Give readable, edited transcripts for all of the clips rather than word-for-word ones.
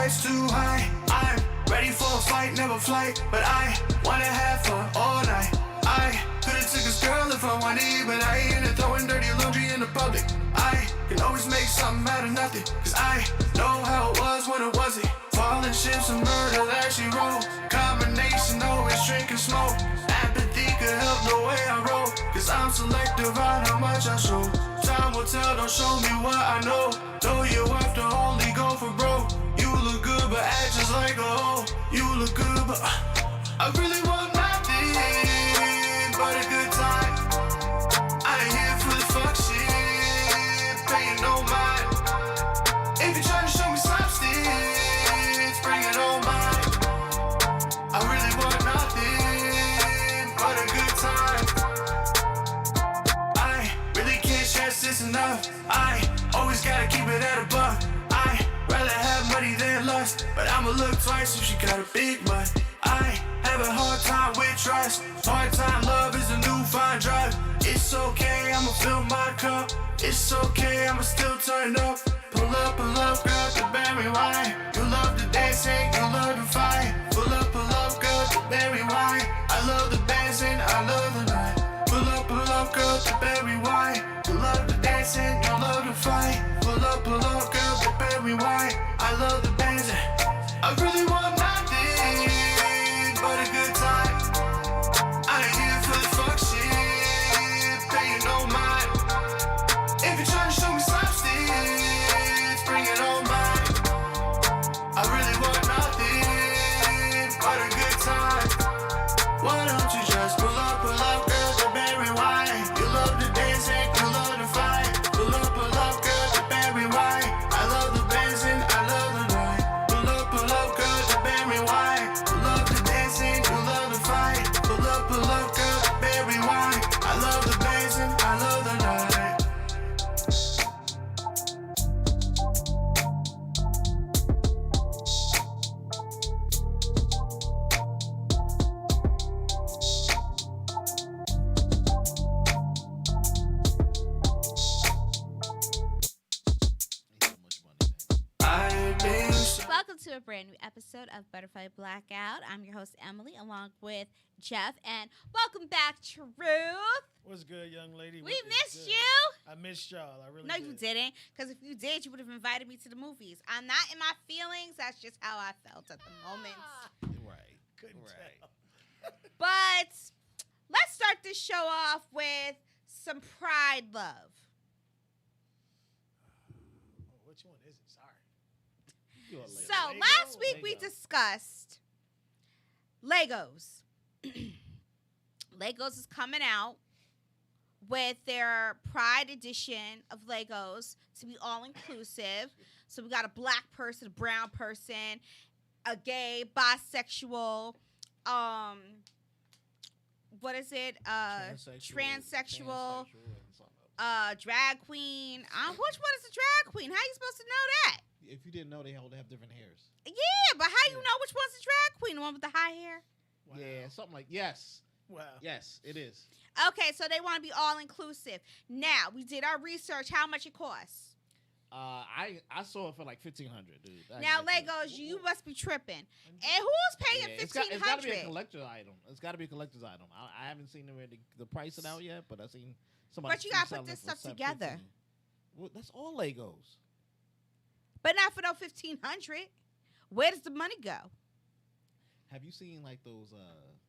price too high. I'm ready for a fight, never flight, but I wanna have fun all night. I could've took this girl if I wanted, but I ain't into throwing dirty laundry in the public. I can always make something out of nothing, cause I know how it was when it wasn't. Falling ships and murder that she wrote. Combination, always drink and smoke. Apathy could help the way I roll, cause I'm selective on how much I show. Time will tell, don't show me what I know. Know you have to only go for broke. You look good but act just like a hoe. You look good but I really want nothing but a good time. I ain't here for the fuck shit, paying no mind. If you're trying to show me substance, bring it on mine. I really want nothing but a good time. I really can't stress this enough. I always gotta keep it at a buck. I rather have money than lust, but I'ma look twice if she got a big butt. I have a hard time with trust. Hard time love is a new fine drug. It's okay, I'ma fill my cup. It's okay, I'ma still turn up. Pull up, girl, to berry wine. You love the dancing, you love the fight. Pull up, girl, to berry wine. I love the dancing, I love the night. Pull up, girl, to berry wine. You love the dancing, you love the fight. Pull up, girl, to berry wine. I love the dancing. I really want nothing but a good time. I ain't here for the fuck shit, paying no mind. If you're trying to show me substance, bring it on mine. I really want nothing but a good time. Why don't you just pull up, girl, to berry wine. You love the dancing, you love the fight. Pull up, girl, to berry wine. I love the dancing, I love the night. Pull up, girl, to berry wine. You love the dancing, you love the fight. Pull up, girl, to berry wine. I love the dancing, I love the night. I've been Welcome to a brand new episode of Butterfly Blackout. I'm your host, Emily, along with Jeff. And welcome back, Truth. What's good, young lady? We missed you. I missed y'all. I really No, did. you didn't. Because if you did, you would have invited me to the movies. I'm not in my feelings. That's just how I felt at the moment. Right. Couldn't tell. But let's start this show off with some Pride love. Oh, which one is it? Sorry. You're a lady. So Lego? last week we Lego. discussed Legos. Legos is coming out with their Pride edition of Legos to be all inclusive. So we got a black person, a brown person, a gay, bisexual, what is it? Transsexual, and something else. drag queen. Which one is a drag queen? How you supposed to know that? If you didn't know, they all have different hairs. Yeah, but how you Yeah. know which one's a drag queen? The one with the high hair? Wow. Yeah, something like yes, Wow. yes, it is. Okay, so they want to be all inclusive. Now, we did our research. How much it costs? I saw it for like $1,500, dude. Now, Legos, you must be tripping. And who's paying It's got to be a $1,500? collector item. It's got to be a collector's item. I haven't seen the price it out yet, but I've seen somebody. But you gotta put selling this it for stuff together. $7.15. Well, that's all Legos. But not for no $1,500. Where does the money go? Have you seen like those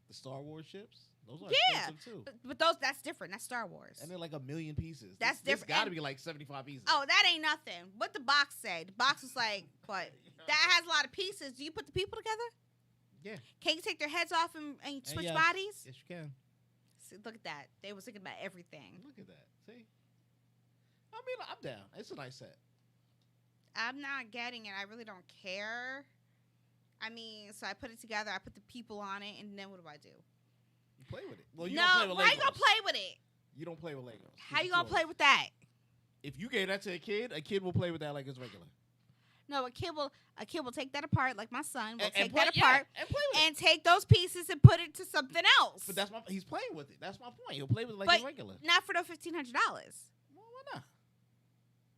the Star Wars ships? Those are Yeah. expensive too. But that's different. That's Star Wars. And they're like 1,000,000 pieces. That's This different. got to And- be like 75 pieces. Oh, that ain't nothing. What the box say? The box was like, what? That has a lot of pieces. Do you put the people together? Yeah. Can you take their heads off and switch yes. bodies? Yes, you can. See, look at that. They was thinking about everything. Look at that. See? I mean, I'm down. It's a nice set. I'm not getting it. I really don't care. I mean, so I put it together. I put the people on it, and then what do? You play with it. Well, you No, don't play with Legos. why you gonna play with it? You don't play with Legos. How you It's gonna yours. play with that? If you gave that to a kid will play with that like it's regular. No, a kid will take that apart, like my son will And take play, that apart and play with and take those pieces and put it to something else. it. But he's playing with it. That's my point. He'll play with it like But it's regular. not for the $1,500. Well, why not?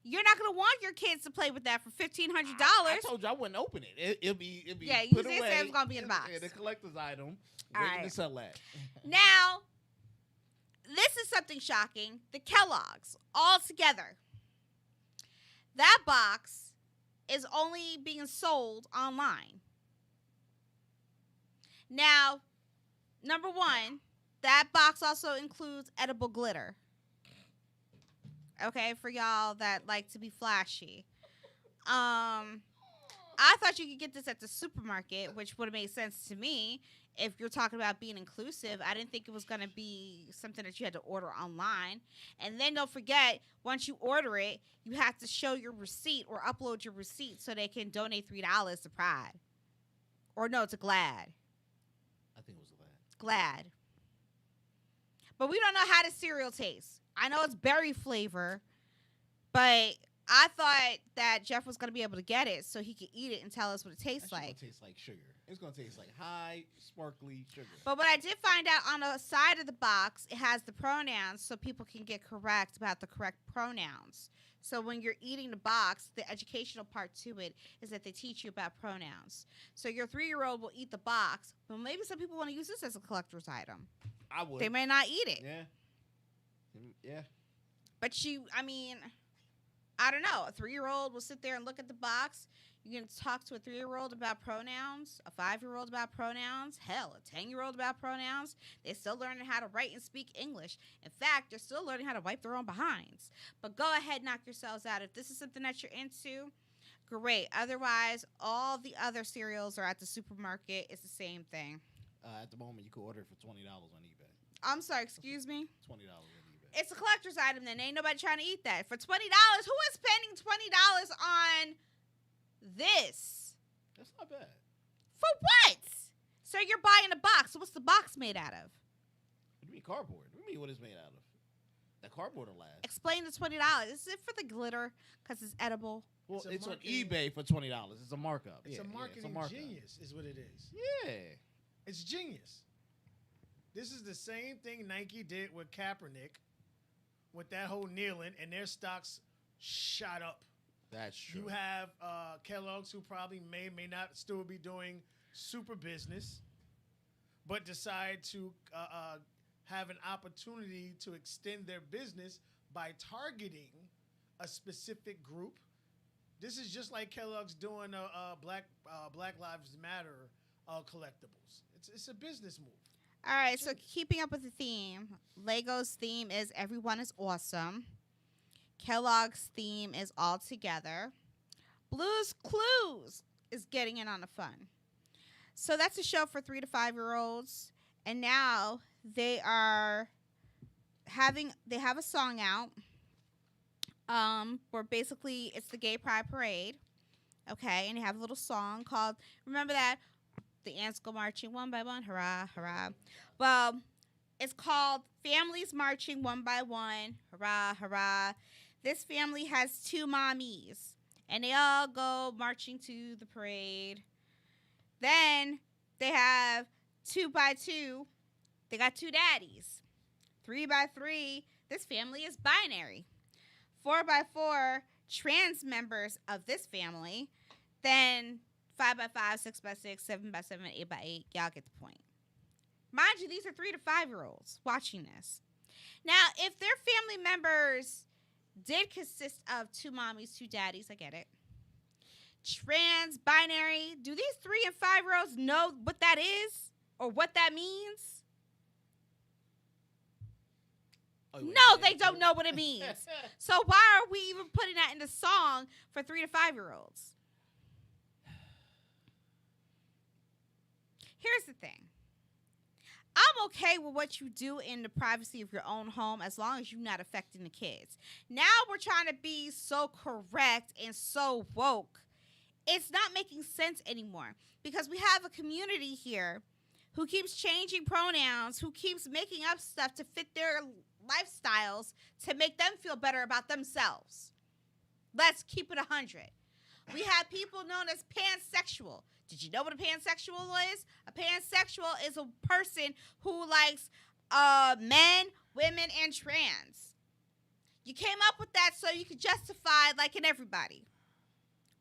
You're not gonna want your kids to play with that for $1,500. I told you I wouldn't open it. It'd be Yeah, you put did say away. it was gonna be in the box. And a collector's item. All Waiting right. to sell that. Now, this is something shocking. The Kellogg's all together. That box is only being sold online. Now, number one, that box also includes edible glitter. Okay, for y'all that like to be flashy. I thought you could get this at the supermarket, which would have made sense to me if you're talking about being inclusive. I didn't think it was going to be something that you had to order online. And then don't forget, once you order it, you have to show your receipt or upload your receipt so they can donate $3 to Pride. Or no, to Glad. I think it was Glad. Glad. But we don't know how the cereal tastes. I know it's berry flavor, but I thought that Jeff was going to be able to get it so he could eat it and tell us what it tastes like. It's going to taste like sugar. It's going to taste like high, sparkly sugar. But what I did find out on the side of the box, it has the pronouns so people can get correct about the correct pronouns. So when you're eating the box, the educational part to it is that they teach you about pronouns. So your 3-year-old will eat the box, but maybe some people want to use this as a collector's item. I would. They may not eat it. Yeah. Yeah. But I don't know. A 3-year-old will sit there and look at the box. You can talk to a 3-year-old about pronouns, a 5-year-old about pronouns, hell, a 10-year-old about pronouns. They're still learning how to write and speak English. In fact, they're still learning how to wipe their own behinds. But go ahead, knock yourselves out. If this is something that you're into, great. Otherwise, all the other cereals are at the supermarket. It's the same thing. At the moment, you can order it for $20 on eBay. I'm sorry, excuse me? $20 on eBay. It's a collector's item then. Ain't nobody trying to eat that. For $20, who is spending $20 on this? That's not bad. For what? So you're buying a box. So what's the box made out of? What do you mean cardboard? What do you mean what it's made out of? That cardboard will last. Explain the $20. Is it for the glitter? Because it's edible. Well, It's it's a on marketing- eBay for $20. It's a markup. It's Yeah, a marketing genius, is what it is. Yeah. It's genius. This is the same thing Nike did with Kaepernick, with that whole kneeling, and their stocks shot up. That's true. You have Kellogg's, who probably may not still be doing super business, but decide to have an opportunity to extend their business by targeting a specific group. This is just like Kellogg's doing Black Lives Matter collectibles. It's a business move. All right, so keeping up with the theme, Lego's theme is everyone is awesome. Kellogg's theme is all together. Blue's Clues is getting in on the fun. So that's a show for 3 to 5-year-olds. And now they have a song out where basically it's the Gay Pride Parade. Okay, and they have a little song called, remember that? The ants go marching one by one, hurrah, hurrah. Well, it's called Families Marching One by One, hurrah, hurrah. This family has 2 mommies, and they all go marching to the parade. Then they have 2 by 2. They got 2 daddies. 3 by 3, this family is binary. 4 by 4, trans members of this family. Then 5 by 5, 6 by 6, 7 by 7, 8 by 8. Y'all get the point. Mind you, these are 3 to 5-year-olds watching this. Now, if their family members did consist of 2 mommies, 2 daddies, I get it. Trans, binary, do these 3 and 5-year-olds know what that is or what that means? No, they don't know what it means. So why are we even putting that in the song for 3 to 5-year-olds? Here's the thing. I'm okay with what you do in the privacy of your own home as long as you're not affecting the kids. Now we're trying to be so correct and so woke. It's not making sense anymore because we have a community here who keeps changing pronouns, who keeps making up stuff to fit their lifestyles to make them feel better about themselves. Let's keep it 100. We have people known as pansexual. Did you know what a pansexual is? A pansexual is a person who likes men, women, and trans. You came up with that so you could justify liking everybody.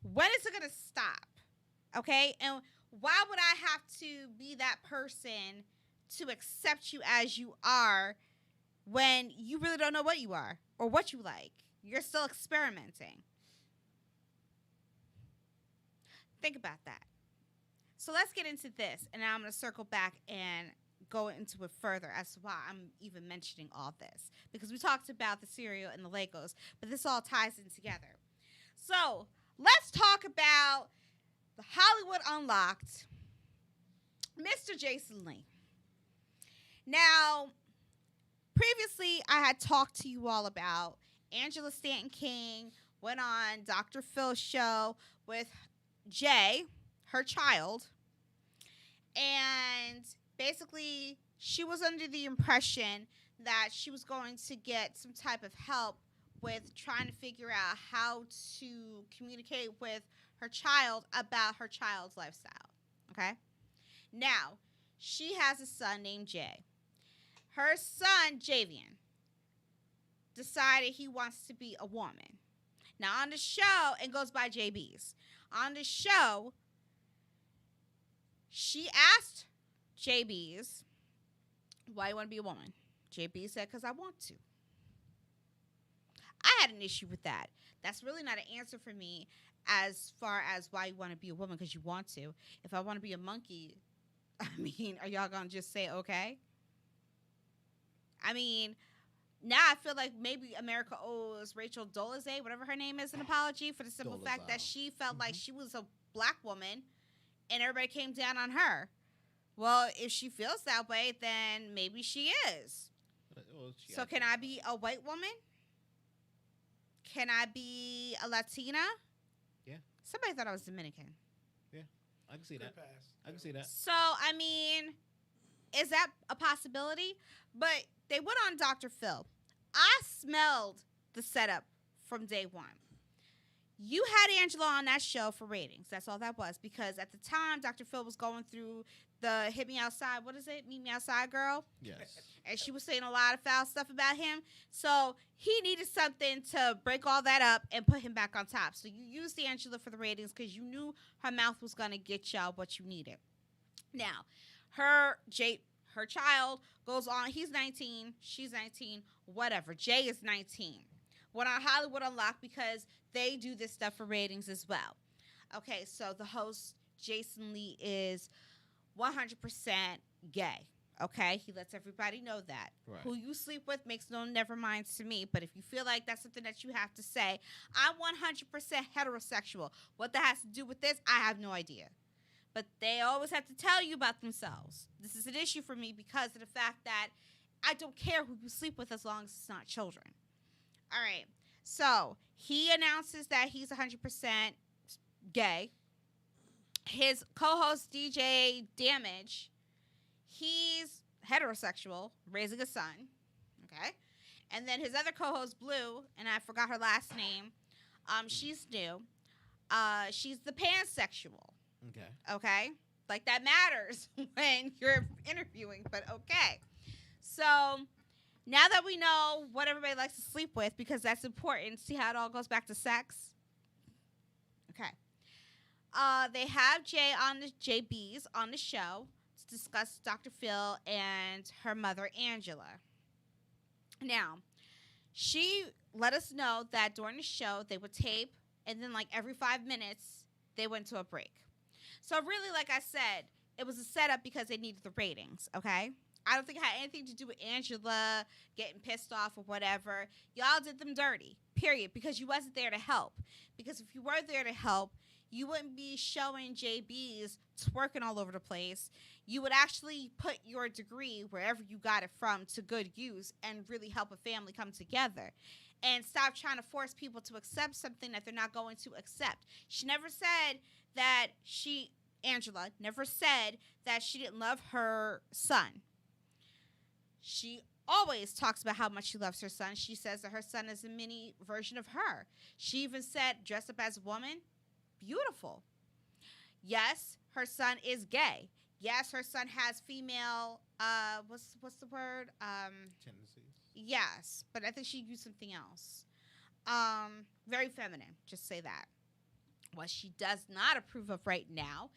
When is it going to stop? Okay? And why would I have to be that person to accept you as you are when you really don't know what you are or what you like? You're still experimenting. Think about that. So let's get into this, and now I'm going to circle back and go into it further as to why I'm even mentioning all this. Because we talked about the cereal and the Legos, but this all ties in together. So let's talk about the Hollywood Unlocked, Mr. Jason Lee. Now, previously I had talked to you all about Angela Stanton King went on Dr. Phil's show with Jay, her child, and basically she was under the impression that she was going to get some type of help with trying to figure out how to communicate with her child about her child's lifestyle. Okay? Now, she has a son named Jay. Her son, Javian, decided he wants to be a woman. Now, on the show, it goes by JB's. On the show, she asked JB's, why you want to be a woman? JB said, because I want to. I had an issue with that. That's really not an answer for me as far as why you want to be a woman because you want to. If I want to be a monkey, I mean, are y'all going to just say, okay? I mean, now I feel like maybe America owes Rachel Dolezal, whatever her name is, an apology for the simple fact that she felt like she was a black woman and everybody came down on her. Well, if she feels that way, then maybe she is. So can I be a white woman? Can I be a Latina? Yeah. Somebody thought I was Dominican. Yeah, I can see that. Pass. I can see that. So, I mean, is that a possibility? But they went on Dr. Phil. I smelled the setup from day one. You had Angela on that show for ratings. That's all that was. Because at the time, Dr. Phil was going through the hit me outside. What is it? Meet me outside, girl. Yes. And she was saying a lot of foul stuff about him. So he needed something to break all that up and put him back on top. So you used Angela for the ratings because you knew her mouth was going to get y'all what you needed. Now, her child goes on. He's 19. She's 19. Whatever. Jay is 19. Went on Hollywood Unlocked because they do this stuff for ratings as well. Okay, so the host, Jason Lee, is 100% gay. Okay, he lets everybody know that. Right. Who you sleep with makes no never mind to me. But if you feel like that's something that you have to say, I'm 100% heterosexual. What that has to do with this, I have no idea. But they always have to tell you about themselves. This is an issue for me because of the fact that I don't care who you sleep with as long as it's not children. All right, so he announces that he's 100% gay. His co-host, DJ Damage, he's heterosexual, raising a son, okay? And then his other co-host, Blue, and I forgot her last name, she's new. She's the pansexual, okay? Like, that matters when you're interviewing, but okay. So now that we know what everybody likes to sleep with, because that's important, see how it all goes back to sex? Okay. They have JB's on the show to discuss Dr. Phil and her mother, Angela. Now, she let us know that during the show, they would tape, and then like every 5 minutes, they went to a break. So really, like I said, it was a setup because they needed the ratings, okay? I don't think it had anything to do with Angela getting pissed off or whatever. Y'all did them dirty, period, because you wasn't there to help. Because if you were there to help, you wouldn't be showing JB's twerking all over the place. You would actually put your degree, wherever you got it from, to good use and really help a family come together. And stop trying to force people to accept something that they're not going to accept. She never said that Angela never said that she didn't love her son. She always talks about how much she loves her son. She says that her son is a mini version of her. She even said, dress up as a woman, beautiful. Yes, her son is gay. Yes, her son has female, what's the word? Tendencies. Yes, but I think she used something else. Very feminine. Just say that. What she does not approve of right now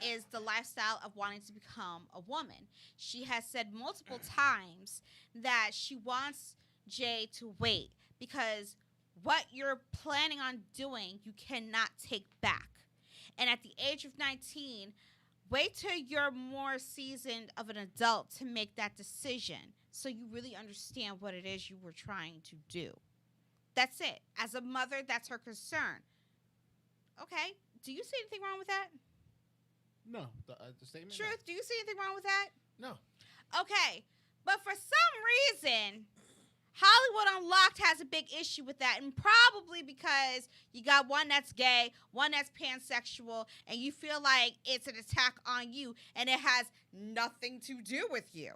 is the lifestyle of wanting to become a woman. She has said multiple times that she wants Jay to wait because what you're planning on doing, you cannot take back. And at the age of 19, wait till you're more seasoned of an adult to make that decision so you really understand what it is you were trying to do. That's it. As a mother, that's her concern. Okay. Do you see anything wrong with that? No, the statement. Truth, do you see anything wrong with that? No. Okay. But for some reason, Hollywood Unlocked has a big issue with that. And probably because you got one that's gay, one that's pansexual, and you feel like it's an attack on you and it has nothing to do with you.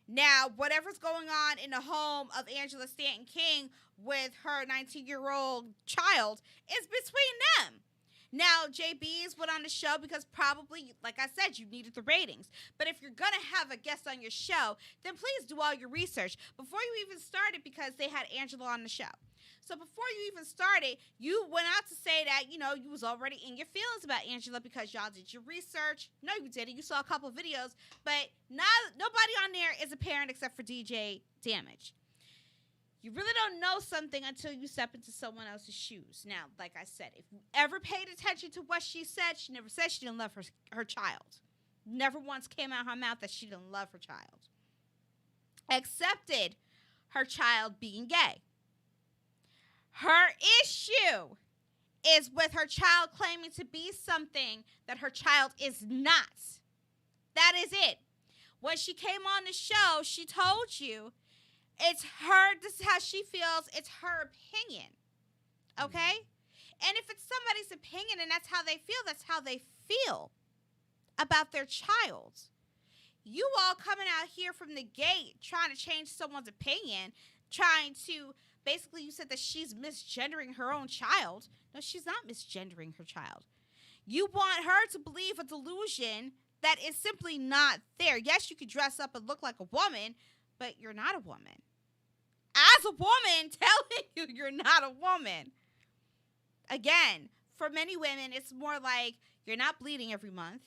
Now, whatever's going on in the home of Angela Stanton King with her 19-year-old child is between them. Now, JB's went on the show because probably, like I said, you needed the ratings. But if you're going to have a guest on your show, then please do all your research before you even started, because they had Angela on the show. So before you even started, you went out to say that, you know, you was already in your feelings about Angela because y'all did your research. No, you didn't. You saw a couple of videos, but nobody on there is a parent except for DJ Damage. You really don't know something until you step into someone else's shoes. Now, like I said, if you ever paid attention to what she said, she never said she didn't love her child. Never once came out of her mouth that she didn't love her child. Accepted her child being gay. Her issue is with her child claiming to be something that her child is not. That is it. When she came on the show, she told you it's her, this is how she feels, it's her opinion. Okay? And if it's somebody's opinion and that's how they feel about their child. You all coming out here from the gate trying to change someone's opinion, trying to, basically you said that she's misgendering her own child. No, she's not misgendering her child. You want her to believe a delusion that is simply not there. Yes, you could dress up and look like a woman, but you're not a woman. As a woman, telling you you're not a woman. Again, for many women, it's more like you're not bleeding every month.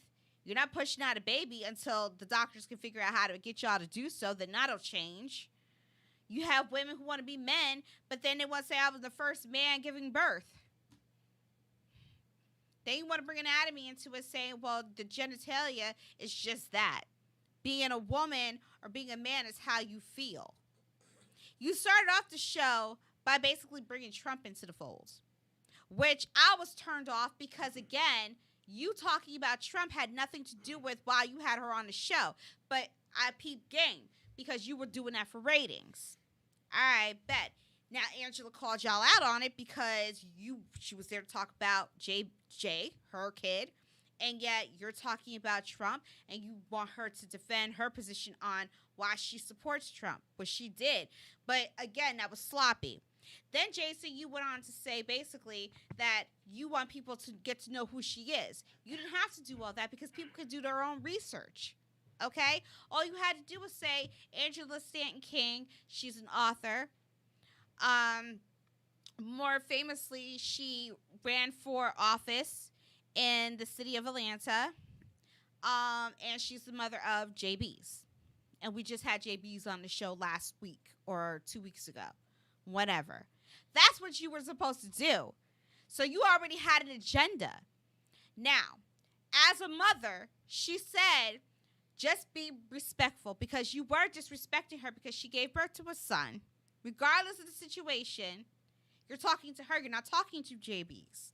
You're not pushing out a baby until the doctors can figure out how to get y'all to do so. Then that'll change. You have women who want to be men, but then they want to say, I was the first man giving birth. Then you want to bring anatomy into it, saying, well, the genitalia is just that. Being a woman or being a man is how you feel. You started off the show by basically bringing Trump into the fold, which I was turned off because, again, you talking about Trump had nothing to do with why you had her on the show. But I peeped game because you were doing that for ratings. All right, bet. Now, Angela called y'all out on it because she was there to talk about Jay, her kid, and yet you're talking about Trump, and you want her to defend her position on why she supports Trump, which she did. But, again, that was sloppy. Then, Jason, you went on to say, basically, that you want people to get to know who she is. You didn't have to do all that because people could do their own research, okay? All you had to do was say, Angela Stanton King, she's an author. More famously, she ran for office in the city of Atlanta, and she's the mother of JB's. And we just had JB's on the show last week or 2 weeks ago. Whatever. That's what you were supposed to do. So you already had an agenda. Now, as a mother, she said, just be respectful, because you were disrespecting her because she gave birth to a son. Regardless of the situation, you're talking to her. You're not talking to JB's.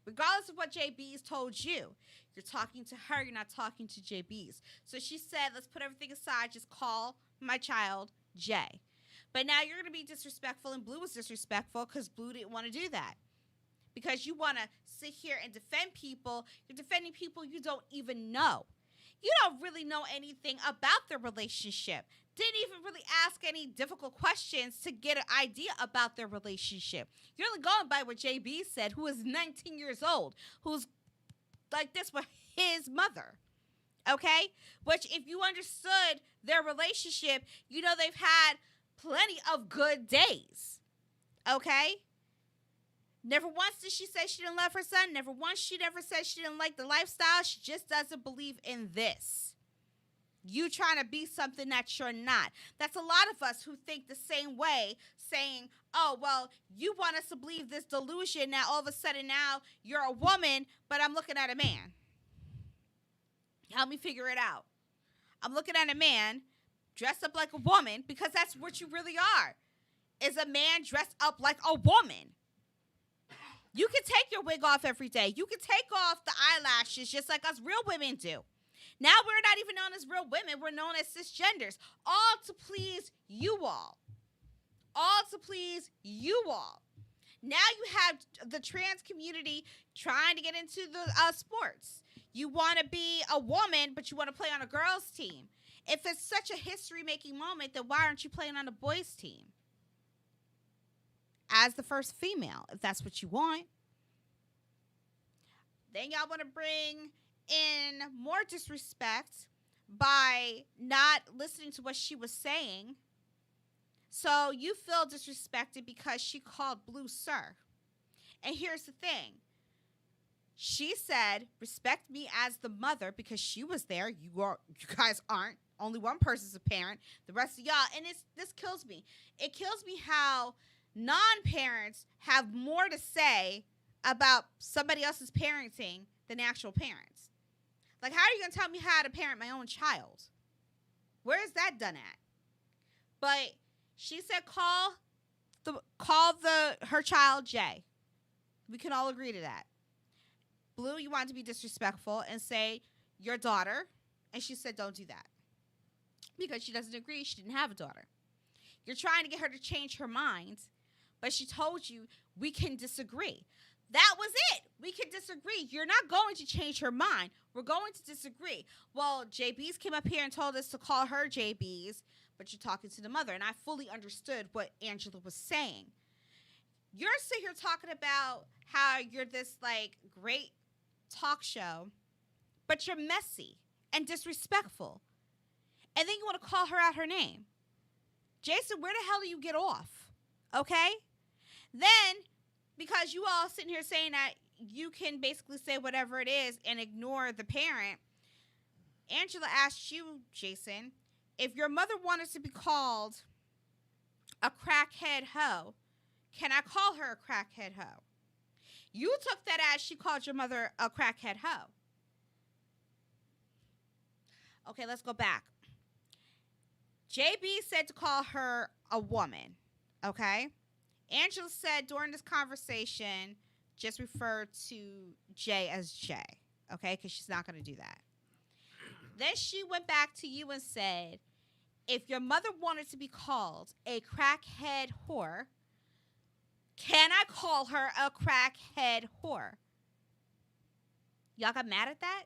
Regardless of what JB's told you, you're talking to her. You're not talking to JB's. So she said, let's put everything aside. Just call my child Jay. But now you're going to be disrespectful, and Blue was disrespectful because Blue didn't want to do that. Because you want to sit here and defend people. You're defending people you don't even know. You don't really know anything about their relationship. Didn't even really ask any difficult questions to get an idea about their relationship. You're only going by what JB said, who is 19 years old, who's like this with his mother. Okay? Which, if you understood their relationship, you know they've had plenty of good days. Okay? Never once did she say she didn't love her son. Never once she ever said she didn't like the lifestyle. She just doesn't believe in this. You trying to be something that you're not. That's a lot of us who think the same way, saying, oh, well, you want us to believe this delusion. Now, all of a sudden, now you're a woman, but I'm looking at a man. Help me figure it out. I'm looking at a man dressed up like a woman, because that's what you really are, is a man dressed up like a woman. You can take your wig off every day. You can take off the eyelashes just like us real women do. Now we're not even known as real women. We're known as cisgenders. All to please you all. All to please you all. Now you have the trans community trying to get into the sports. You want to be a woman, but you want to play on a girls' team. If it's such a history-making moment, then why aren't you playing on a boys' team? As the first female, if that's what you want. Then y'all want to bring in more disrespect by not listening to what she was saying. So you feel disrespected because she called Blue sir. And here's the thing. She said, respect me as the mother, because she was there. You guys aren't. Only one person's a parent. The rest of y'all. And this kills me. It kills me how non-parents have more to say about somebody else's parenting than actual parents. Like, how are you going to tell me how to parent my own child? Where is that done at? But she said call her child Jay. We can all agree to that. Blue, you wanted to be disrespectful and say your daughter, and she said don't do that because she doesn't agree. She didn't have a daughter. You're trying to get her to change her mind, but she told you we can disagree. That was it. We can disagree. You're not going to change her mind. We're going to disagree. Well, JB's came up here and told us to call her JB's, but you're talking to the mother, and I fully understood what Angela was saying. You're sitting here talking about how you're this, like, great talk show, but you're messy and disrespectful. And then you want to call her out her name. Jason, where the hell do you get off? Okay? Then, because you all sitting here saying that you can basically say whatever it is and ignore the parent, Angela asked you, Jason, if your mother wanted to be called a crackhead hoe, can I call her a crackhead hoe? You took that as she called your mother a crackhead hoe. Okay, let's go back. JB said to call her a woman, okay? Angela said during this conversation, just refer to Jay as Jay, okay? Because she's not going to do that. Then she went back to you and said, if your mother wanted to be called a crackhead whore, can I call her a crackhead whore? Y'all got mad at that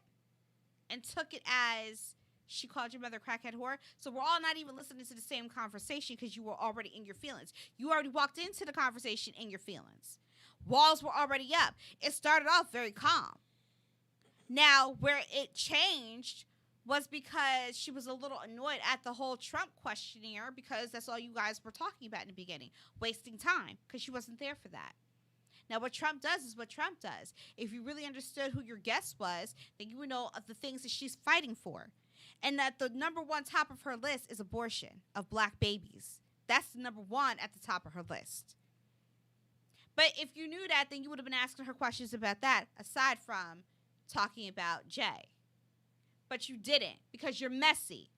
and took it as she called your mother a crackhead whore. So we're all not even listening to the same conversation because you were already in your feelings. You already walked into the conversation in your feelings. Walls were already up. It started off very calm. Now, where it changed was because she was a little annoyed at the whole Trump questionnaire, because that's all you guys were talking about in the beginning, wasting time, because she wasn't there for that. Now, what Trump does is what Trump does. If you really understood who your guest was, then you would know of the things that she's fighting for. And that the number one top of her list is abortion of black babies. That's the number one at the top of her list. But if you knew that, then you would have been asking her questions about that, aside from talking about Jay. But you didn't, because you're messy.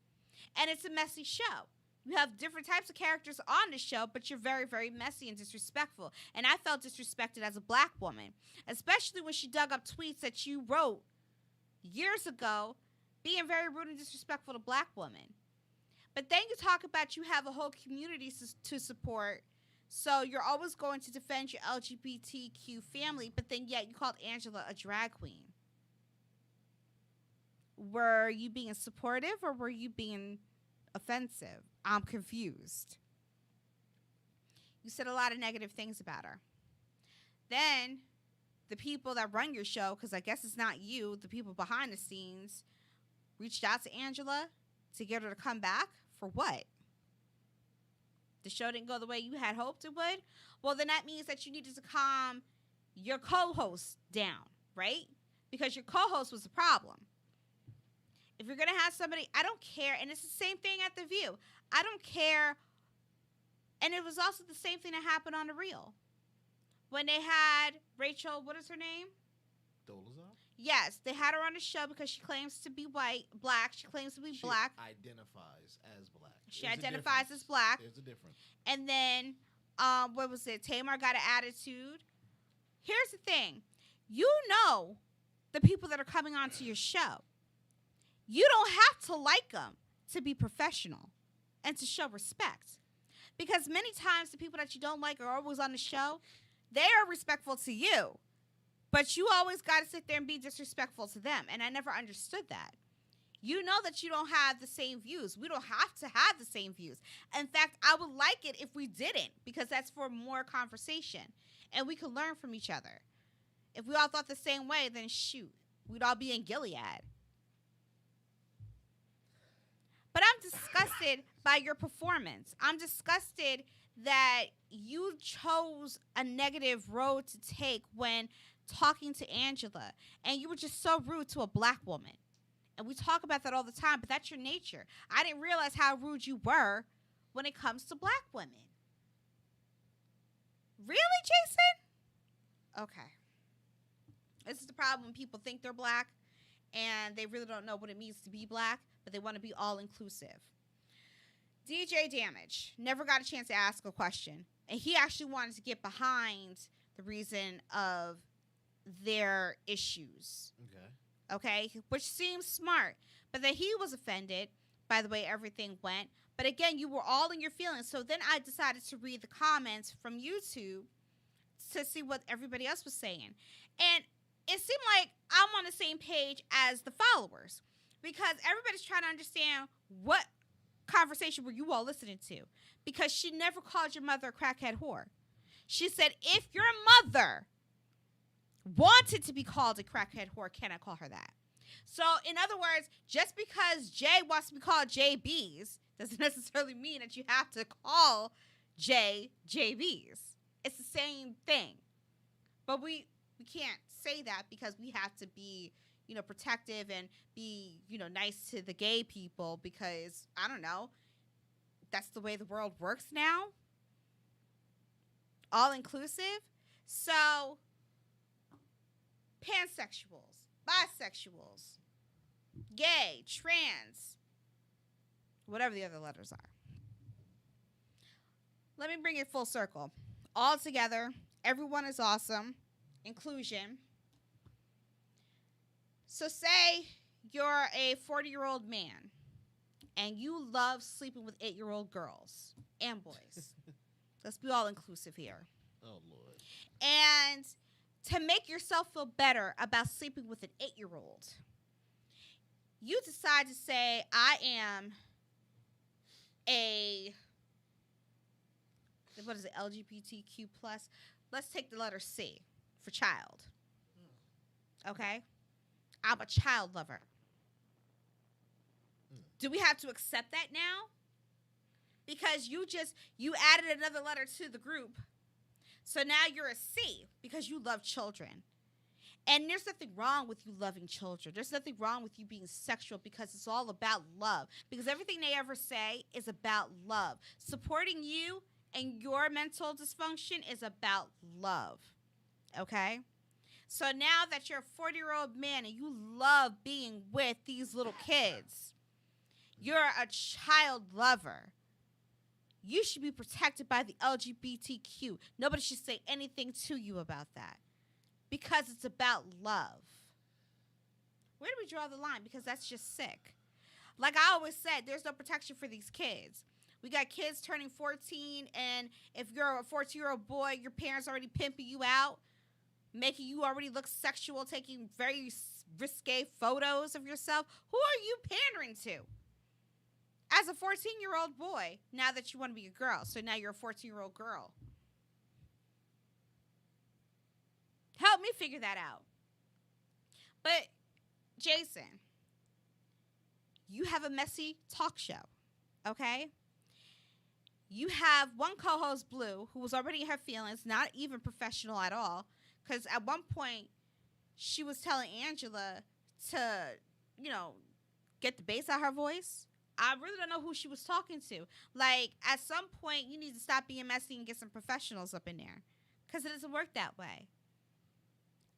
And it's a messy show. You have different types of characters on the show, but you're very, very messy and disrespectful. And I felt disrespected as a black woman, especially when she dug up tweets that you wrote years ago, being very rude and disrespectful to black women. But then you talk about you have a whole community to support, so you're always going to defend your LGBTQ family, but then yet you called Angela a drag queen. Were you being supportive or were you being offensive? I'm confused. You said a lot of negative things about her. Then the people that run your show, because I guess it's not you, the people behind the scenes, reached out to Angela to get her to come back. For what? The show didn't go the way you had hoped it would. Well, then that means that you needed to calm your co-host down, right? Because your co-host was the problem. If you're going to have somebody, I don't care. And it's the same thing at The View. I don't care. And it was also the same thing that happened on The Real. When they had Rachel, what is her name? Dolezal? Yes, they had her on the show because she claims to be black. She claims to be black. Identifies as black. She identifies as black. There's a difference. And then, what was it? Tamar got an attitude. Here's the thing. You know the people that are coming onto your show. You don't have to like them to be professional and to show respect. Because many times the people that you don't like are always on the show. They are respectful to you. But you always got to sit there and be disrespectful to them. And I never understood that. You know that you don't have the same views. We don't have to have the same views. In fact, I would like it if we didn't, because that's for more conversation. And we can learn from each other. If we all thought the same way, then shoot, we'd all be in Gilead. But I'm disgusted by your performance. I'm disgusted that you chose a negative road to take when talking to Angela. And you were just so rude to a black woman. And we talk about that all the time, but that's your nature. I didn't realize how rude you were when it comes to black women. Really, Jason? Okay. This is the problem when people think they're black and they really don't know what it means to be black, but they want to be all inclusive. DJ Damage never got a chance to ask a question, and he actually wanted to get behind the reason of their issues. Okay, which seems smart, but then he was offended by the way everything went. But again, you were all in your feelings. So then I decided to read the comments from YouTube to see what everybody else was saying. And it seemed like I'm on the same page as the followers, because everybody's trying to understand what conversation were you all listening to, because she never called your mother a crackhead whore. She said, if your mother wanted to be called a crackhead whore, can I call her that? So, in other words, just because Jay wants to be called JB's doesn't necessarily mean that you have to call Jay JB's. It's the same thing. But we can't say that, because we have to be, protective and be, nice to the gay people, because, I don't know, that's the way the world works now. All inclusive. So, pansexuals, bisexuals, gay, trans, whatever the other letters are. Let me bring it full circle. All together, everyone is awesome. Inclusion. So say you're a 40-year-old man and you love sleeping with 8-year-old girls and boys. Let's be all inclusive here. Oh, Lord. And to make yourself feel better about sleeping with an 8-year-old, you decide to say, I am a, what is it, LGBTQ+. Let's take the letter C for child. Okay? I'm a child lover. Do we have to accept that now? Because you added another letter to the group. So now you're a C because you love children. And there's nothing wrong with you loving children. There's nothing wrong with you being sexual, because it's all about love. Because everything they ever say is about love. Supporting you and your mental dysfunction is about love. Okay? So now that you're a 40-year-old man and you love being with these little kids, you're a child lover. You should be protected by the LGBTQ. Nobody should say anything to you about that, because it's about love. Where do we draw the line? Because that's just sick. Like I always said, there's no protection for these kids. We got kids turning 14, and if you're a 14-year-old boy, your parents already pimping you out, making you already look sexual, taking very risque photos of yourself. Who are you pandering to? As a 14-year-old boy, now that you want to be a girl. So now you're a 14-year-old girl. Help me figure that out. But, Jason, you have a messy talk show, okay? You have one co-host, Blue, who was already in her feelings, not even professional at all, because at one point she was telling Angela to, you know, get the bass out of her voice. I really don't know who she was talking to. Like, at some point, you need to stop being messy and get some professionals up in there, because it doesn't work that way.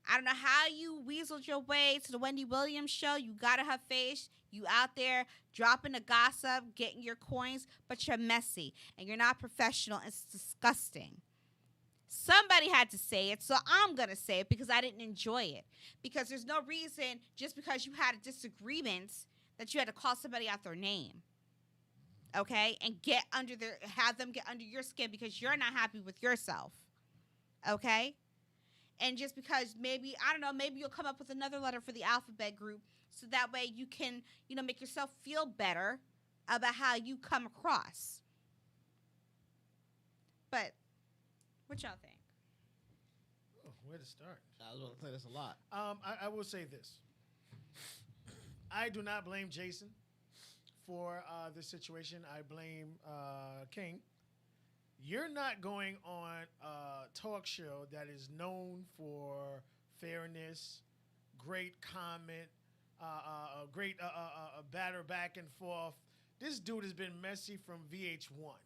I don't know how you weaseled your way to the Wendy Williams show. You got in her face. You out there dropping the gossip, getting your coins, but you're messy and you're not professional. It's disgusting. Somebody had to say it, so I'm going to say it because I didn't enjoy it. Because there's no reason, just because you had a disagreement, that you had to call somebody out their name. Okay? And have them get under your skin because you're not happy with yourself. Okay? And just because maybe you'll come up with another letter for the alphabet group so that way you can, make yourself feel better about how you come across. But what y'all think? Oh, where to start? I was going to say this a lot. I will say this. I do not blame Jason for this situation. I blame King. You're not going on a talk show that is known for fairness, great comment, great batter back and forth. This dude has been messy from VH1.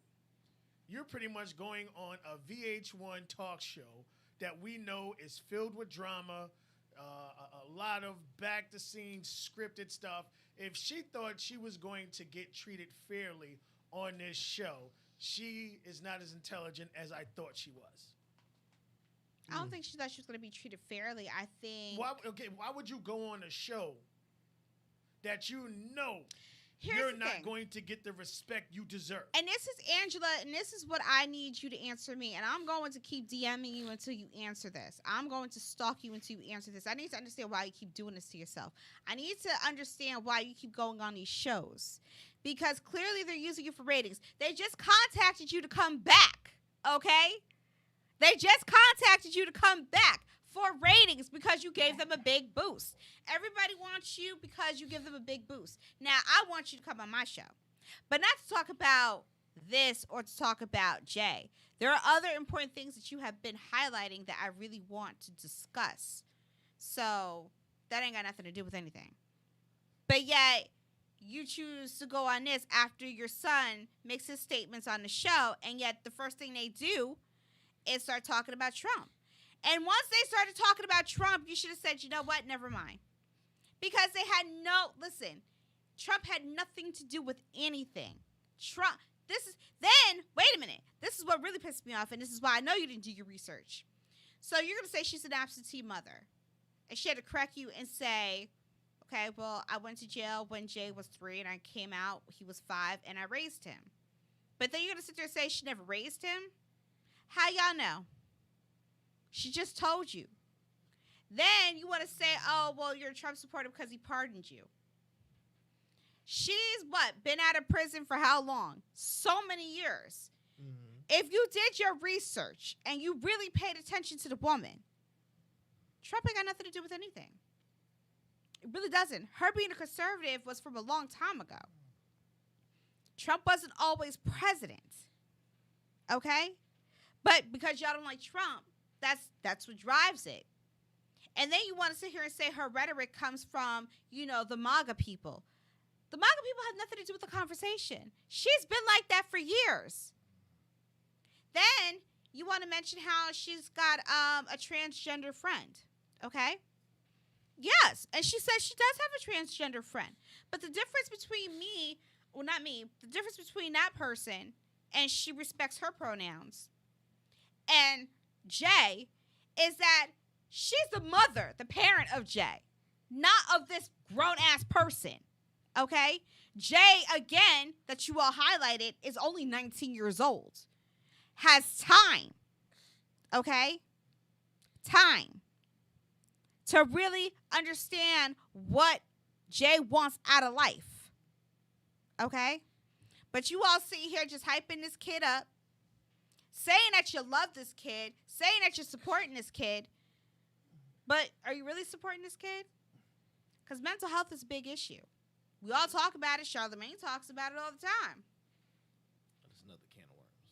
You're pretty much going on a VH1 talk show that we know is filled with drama, a lot of back-the-scenes scripted stuff. If she thought she was going to get treated fairly on this show, she is not as intelligent as I thought she was. I don't think she thought she was going to be treated fairly. I think... Why would you go on a show that you're the not thing. going to get the respect you deserve? And this is Angela, and this is what I need you to answer me. And I'm going to keep DMing you until you answer this. I'm going to stalk you until you answer this. I need to understand why you keep doing this to yourself. I need to understand why you keep going on these shows. Because clearly they're using you for ratings. They just contacted you to come back, okay? They just contacted you to come back for ratings because you gave them a big boost. Everybody wants you because you give them a big boost. Now, I want you to come on my show. But not to talk about this or to talk about Jay. There are other important things that you have been highlighting that I really want to discuss. So, that ain't got nothing to do with anything. But yet, you choose to go on this after your son makes his statements on the show, and yet the first thing they do is start talking about Trump. And once they started talking about Trump, you should have said, you know what, never mind. Because they had Trump had nothing to do with anything. Wait a minute. This is what really pissed me off, and this is why I know you didn't do your research. So you're going to say she's an absentee mother. And she had to correct you and say, okay, well, I went to jail when Jay was 3 and I came out, he was 5, and I raised him. But then you're going to sit there and say she never raised him? How y'all know? She just told you. Then you want to say, oh, well, you're a Trump supporter because he pardoned you. She's been out of prison for how long? So many years. Mm-hmm. If you did your research and you really paid attention to the woman, Trump ain't got nothing to do with anything. It really doesn't. Her being a conservative was from a long time ago. Trump wasn't always president. Okay? But because y'all don't like Trump, that's what drives it. And then you want to sit here and say her rhetoric comes from, the MAGA people. The MAGA people have nothing to do with the conversation. She's been like that for years. Then you want to mention how she's got a transgender friend. Okay? Yes, and she says she does have a transgender friend. But the difference between the difference between that person and she respects her pronouns and Jay is that she's the mother, the parent of Jay, not of this grown-ass person, okay? Jay, again, that you all highlighted, is only 19 years old, has time, okay? Time to really understand what Jay wants out of life, okay? But you all sit here just hyping this kid up, saying that you love this kid, saying that you're supporting this kid, but are you really supporting this kid? Because mental health is a big issue. We all talk about it. Charlamagne talks about it all the time. That's another can of worms.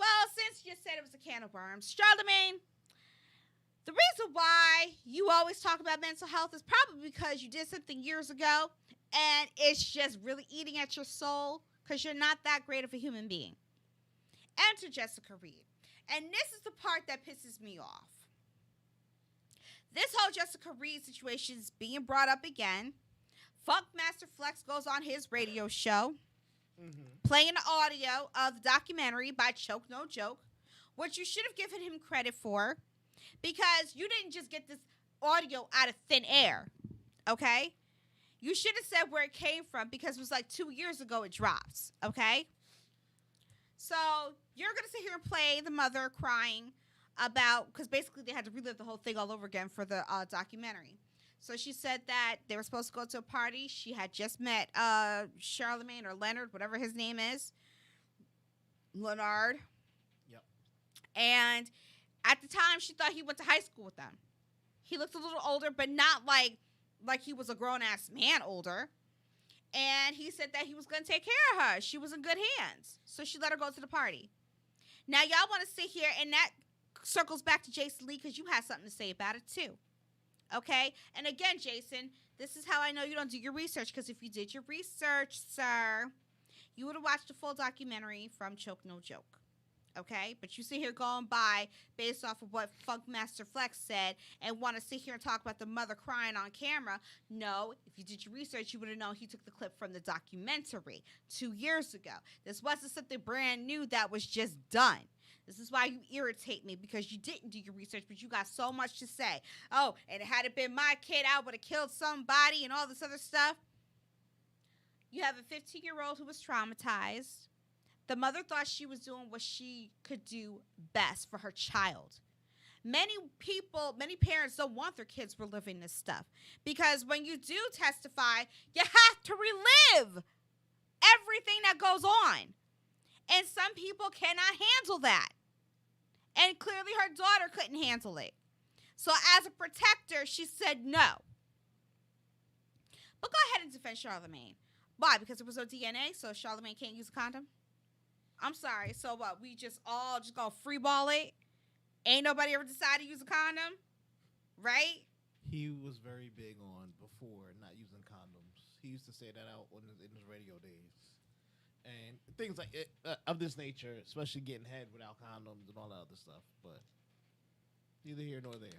Well, since you said it was a can of worms, Charlemagne, the reason why you always talk about mental health is probably because you did something years ago and it's just really eating at your soul because you're not that great of a human being. Enter Jessica Reed. And this is the part that pisses me off. This whole Jessica Reed situation is being brought up again. Funkmaster Flex goes on his radio show, playing the audio of the documentary by Choke No Joke, which you should have given him credit for, because you didn't just get this audio out of thin air, okay? You should have said where it came from, because it was like 2 years ago it dropped, okay? So you're going to sit here and play the mother crying about, because basically they had to relive the whole thing all over again for the documentary. So she said that they were supposed to go to a party. She had just met Charlemagne or Leonard, whatever his name is. Leonard. Yep. And at the time, she thought he went to high school with them. He looked a little older, but not like he was a grown-ass man older. And he said that he was going to take care of her. She was in good hands. So she let her go to the party. Now, y'all want to sit here, and that circles back to Jason Lee, because you had something to say about it, too. Okay? And again, Jason, this is how I know you don't do your research, because if you did your research, sir, you would have watched the full documentary from Choke No Joke. Okay? But you sit here going by based off of what Funkmaster Flex said and want to sit here and talk about the mother crying on camera. No, if you did your research, you would have known he took the clip from the documentary 2 years ago. This wasn't something brand new that was just done. This is why you irritate me, because you didn't do your research, but you got so much to say. Oh, and had it been my kid, I would have killed somebody and all this other stuff. You have a 15-year-old who was traumatized. The mother thought she was doing what she could do best for her child. Many parents don't want their kids reliving this stuff, because when you do testify, you have to relive everything that goes on. And some people cannot handle that. And clearly her daughter couldn't handle it. So as a protector, she said no. But go ahead and defend Charlemagne. Why? Because there was no DNA, so Charlemagne can't use a condom? I'm sorry. So what? We just all just gonna freeball it? Ain't nobody ever decided to use a condom? Right? He was very big on before not using condoms. He used to say that out in his radio days. And things like it, of this nature, especially getting head without condoms and all that other stuff. But neither here nor there.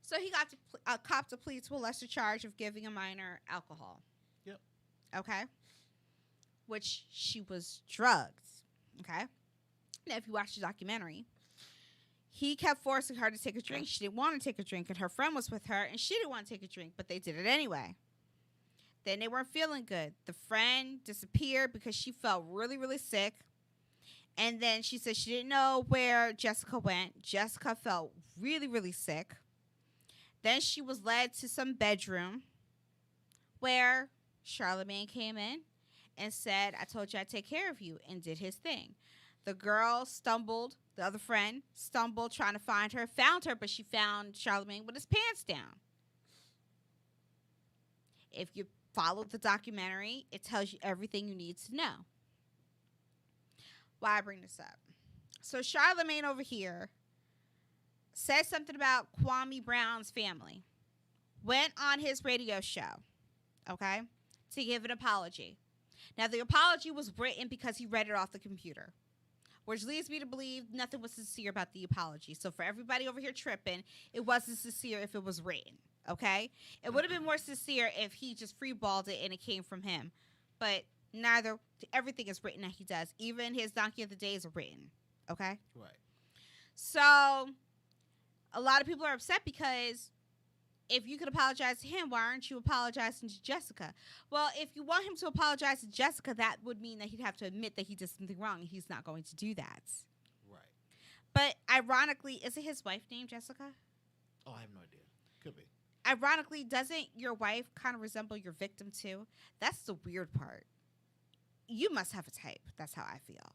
So he got to cop to plead to a lesser charge of giving a minor alcohol. Yep. Okay. Which she was drugged. Okay. Now, if you watch the documentary, he kept forcing her to take a drink. She didn't want to take a drink, and her friend was with her, and she didn't want to take a drink, but they did it anyway. Then they weren't feeling good. The friend disappeared because she felt really, really sick. And then she said she didn't know where Jessica went. Jessica felt really, really sick. Then she was led to some bedroom where Charlemagne came in and said, I told you I'd take care of you, and did his thing. The girl stumbled, the other friend stumbled trying to find her, found her, but she found Charlemagne with his pants down. If you follow the documentary, it tells you everything you need to know. Why I bring this up? So Charlemagne over here said something about Kwame Brown's family. Went on his radio show, okay, to give an apology. Now, the apology was written because he read it off the computer, which leads me to believe nothing was sincere about the apology. So for everybody over here tripping, it wasn't sincere if it was written. Okay? It would have been more sincere if he just freeballed it and it came from him. But neither, everything is written that he does. Even his Donkey of the Days are written. Okay? Right. So, a lot of people are upset because if you could apologize to him, why aren't you apologizing to Jessica? Well, if you want him to apologize to Jessica, that would mean that he'd have to admit that he did something wrong, and he's not going to do that. Right. But ironically, is it his wife named Jessica? Oh, I have no idea. Could be. Ironically, doesn't your wife kind of resemble your victim too? That's the weird part. You must have a type. That's how I feel.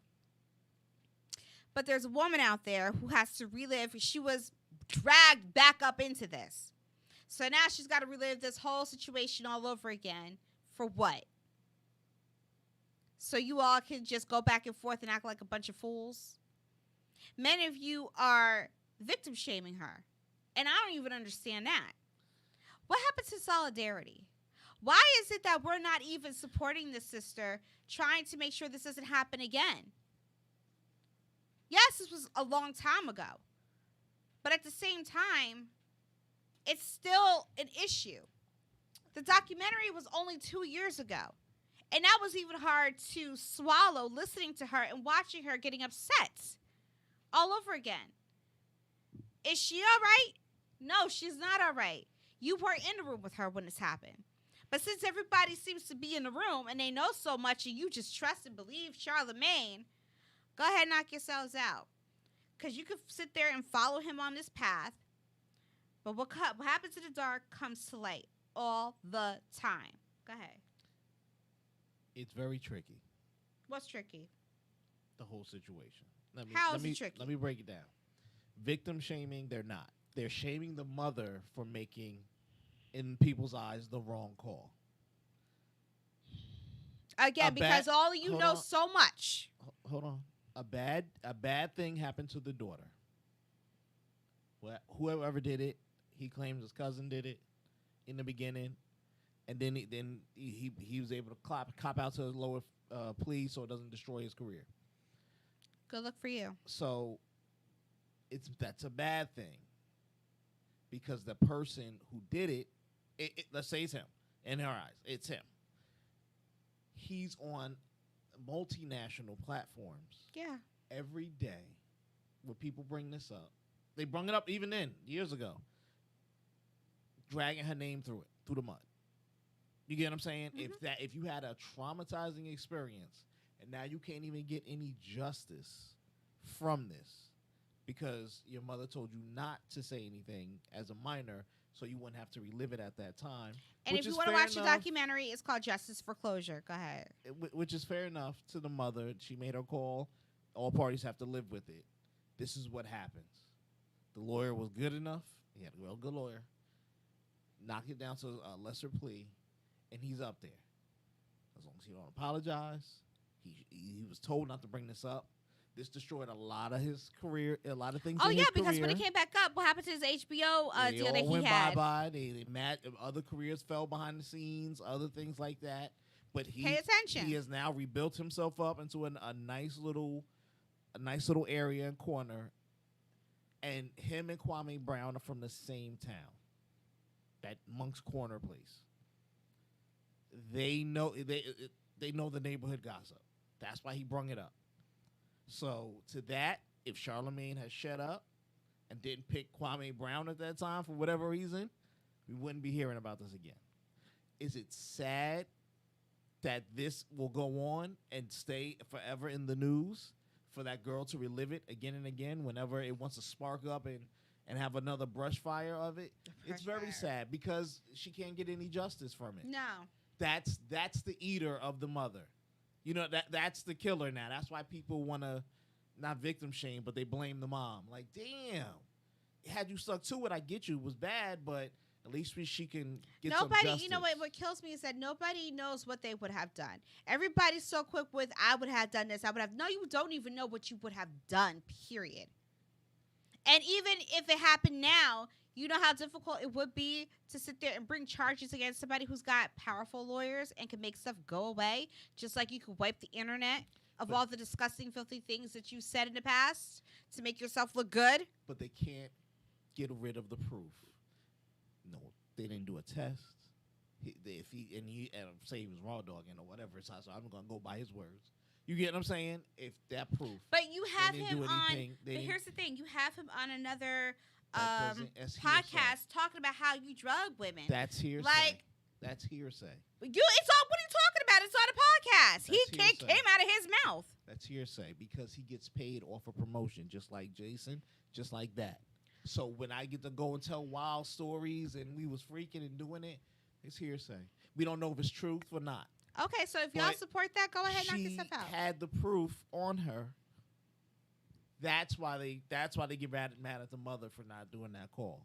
But there's a woman out there who has to relive. She was dragged back up into this. So now she's got to relive this whole situation all over again. For what? so you all can just go back and forth and act like a bunch of fools. Many of you are victim shaming her, and I don't even understand that. What happened to solidarity? Why is it that we're not even supporting this sister, trying to make sure this doesn't happen again? Yes, this was a long time ago, but at the same time, it's still an issue. The documentary was only 2 years ago, and that was even hard to swallow, listening to her and watching her getting upset all over again. Is she all right? No, she's not all right. You were in the room with her when this happened. But since everybody seems to be in the room and they know so much and you just trust and believe Charlemagne, go ahead and knock yourselves out. Because you could sit there and follow him on this path, but what happens in the dark comes to light all the time. Go ahead. It's very tricky, What's tricky? the whole situation. How is it tricky? Let me break it down. Victim shaming, they're not. They're shaming the mother for making, in people's eyes, the wrong call. Again, because all of you know so much. Hold on. A bad thing happened to the daughter. Whoever did it, he claims his cousin did it in the beginning, and then he was able to cop out to his lower plea so it doesn't destroy his career. Good luck for you. So that's a bad thing, because the person who did it, let's say it's him. In her eyes, it's him. He's on multinational platforms. Yeah. Every day, when people bring this up, they brought it up even then, years ago, dragging her name through the mud. You get what I'm saying? Mm-hmm. If you had a traumatizing experience and now you can't even get any justice from this because your mother told you not to say anything as a minor, so you wouldn't have to relive it at that time. And if you want to watch the documentary, it's called Justice for Closure. Go ahead. Which is fair enough to the mother. She made her call. All parties have to live with it. This is what happens. The lawyer was good enough. He had a real good lawyer. Knocked it down to a lesser plea, and he's up there. As long as he don't apologize, he was told not to bring this up. This destroyed a lot of his career, a lot of things. Oh, in yeah, his because career. when he came back up, what happened to his HBO deal that all he went had? bye-bye. They other careers fell behind the scenes, other things like that. But Pay attention. He has now rebuilt himself up into a nice little area and corner. And him and Kwame Brown are from the same town, that Monk's Corner place. They know the neighborhood gossip. That's why he brung it up. So to that, if Charlemagne had shut up and didn't pick Kwame Brown at that time for whatever reason, we wouldn't be hearing about this again. Is it sad that this will go on and stay forever in the news for that girl to relive it again and again whenever it wants to spark up and have another brush fire of it? It's very sad because she can't get any justice from it. No. That's the eater of the mother. You know, that's the killer now. That's why people want to not victim shame, but they blame the mom. Like, damn, had you stuck to it, I get you. It was bad, but at least she can get some justice. You know what kills me is that nobody knows what they would have done. Everybody's so quick with, I would have done this, I would have. No, you don't even know what you would have done, period. And even if it happened now, you know how difficult it would be to sit there and bring charges against somebody who's got powerful lawyers and can make stuff go away, just like you could wipe the internet of all the disgusting, filthy things that you said in the past to make yourself look good. But they can't get rid of the proof. No, they didn't do a test. If he say he was raw dogging or whatever, so I'm gonna go by his words. You get what I'm saying? If that proof. But you have him on. Anything, but here's the thing: you have him on another that's podcast talking about how you drug women. That's hearsay. That's hearsay. It's all. What are you talking about? It's on a podcast. He came out of his mouth. That's hearsay because he gets paid off a promotion, just like Jason, just like that. So when I get to go and tell wild stories and we was freaking and doing it, it's hearsay. We don't know if it's truth or not. Okay, so if y'all support that, go ahead and knock yourself out. She had the proof on her. That's why they get mad at the mother for not doing that call.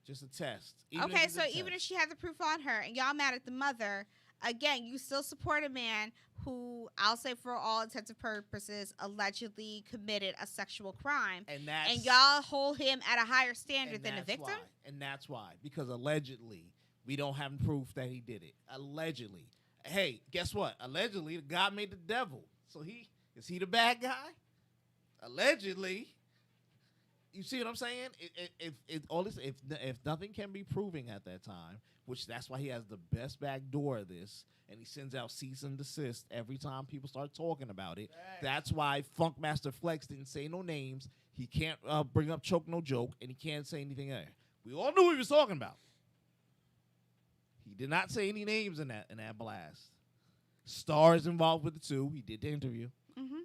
Just a test. Even if she had the proof on her and y'all mad at the mother, again, you still support a man who, I'll say for all intents and purposes, allegedly committed a sexual crime. And that's And y'all hold him at a higher standard than the victim? Why. And that's why. Because allegedly, we don't have proof that he did it. Allegedly. Hey, guess what? Allegedly, God made the devil. So is he the bad guy? Allegedly. You see what I'm saying? If nothing can be proven at that time, which that's why he has the best back door of this, and he sends out cease and desist every time people start talking about it. Right. That's why Funkmaster Flex didn't say no names. He can't bring up Choke No Joke, and he can't say anything there. We all knew what he was talking about. He did not say any names in that blast. Stars involved with the two. He did the interview. Mm-hmm.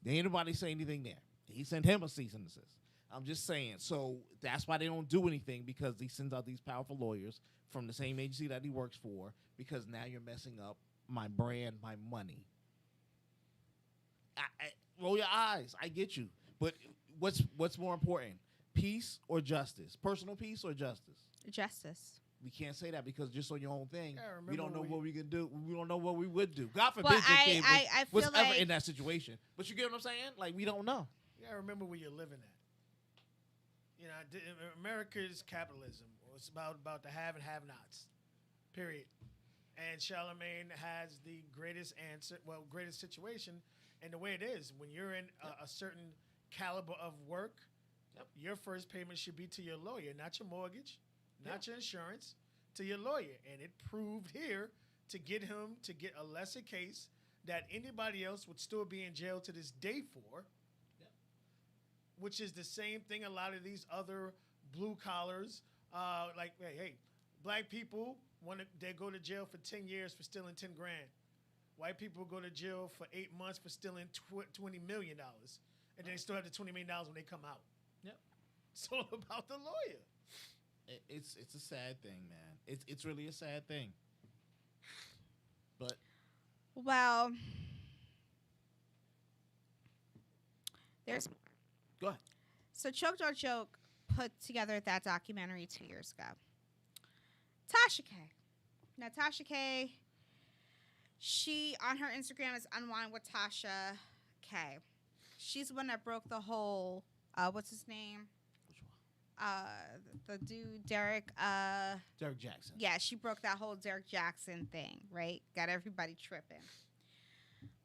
There ain't nobody say anything there. He sent him a cease and desist. I'm just saying. So that's why they don't do anything, because he sends out these powerful lawyers from the same agency that he works for, because now you're messing up my brand, my money. I roll your eyes. I get you. But what's more important? Peace or justice? Personal peace or justice? Justice. We can't say that, because just on your own thing, Yeah, we don't know remember what we can do. We don't know what we would do. God forbid Well, Nick Cave I was feel ever like- in that situation. But you get what I'm saying? Like, we don't know. You gotta remember where you're living at. You know, America's capitalism. It's about the have and have-nots. Period. And Charlemagne has the greatest answer, greatest situation, and the way it is, when you're in a certain caliber of work, your first payment should be to your lawyer, not your mortgage, not your insurance, to your lawyer. And it proved here to get him to get a lesser case that anybody else would still be in jail to this day for, which is the same thing a lot of these other blue collars, like, hey, black people, they go to jail for 10 years for stealing 10 grand. White people go to jail for 8 months for stealing $20 million. And then they still have the $20 million when they come out. Yep. It's all about the lawyer. It's a sad thing, man. It's really a sad thing. But Well, there's go ahead. So Choke Don't Joke put together that documentary 2 years ago. Tasha K. Now, Tasha K, she, on her Instagram, is Unwind with Tasha K. She's the one that broke the whole, what's his name? Which one? The dude, Derek. Derek Jackson. Yeah, she broke that whole Derek Jackson thing, right? Got everybody tripping.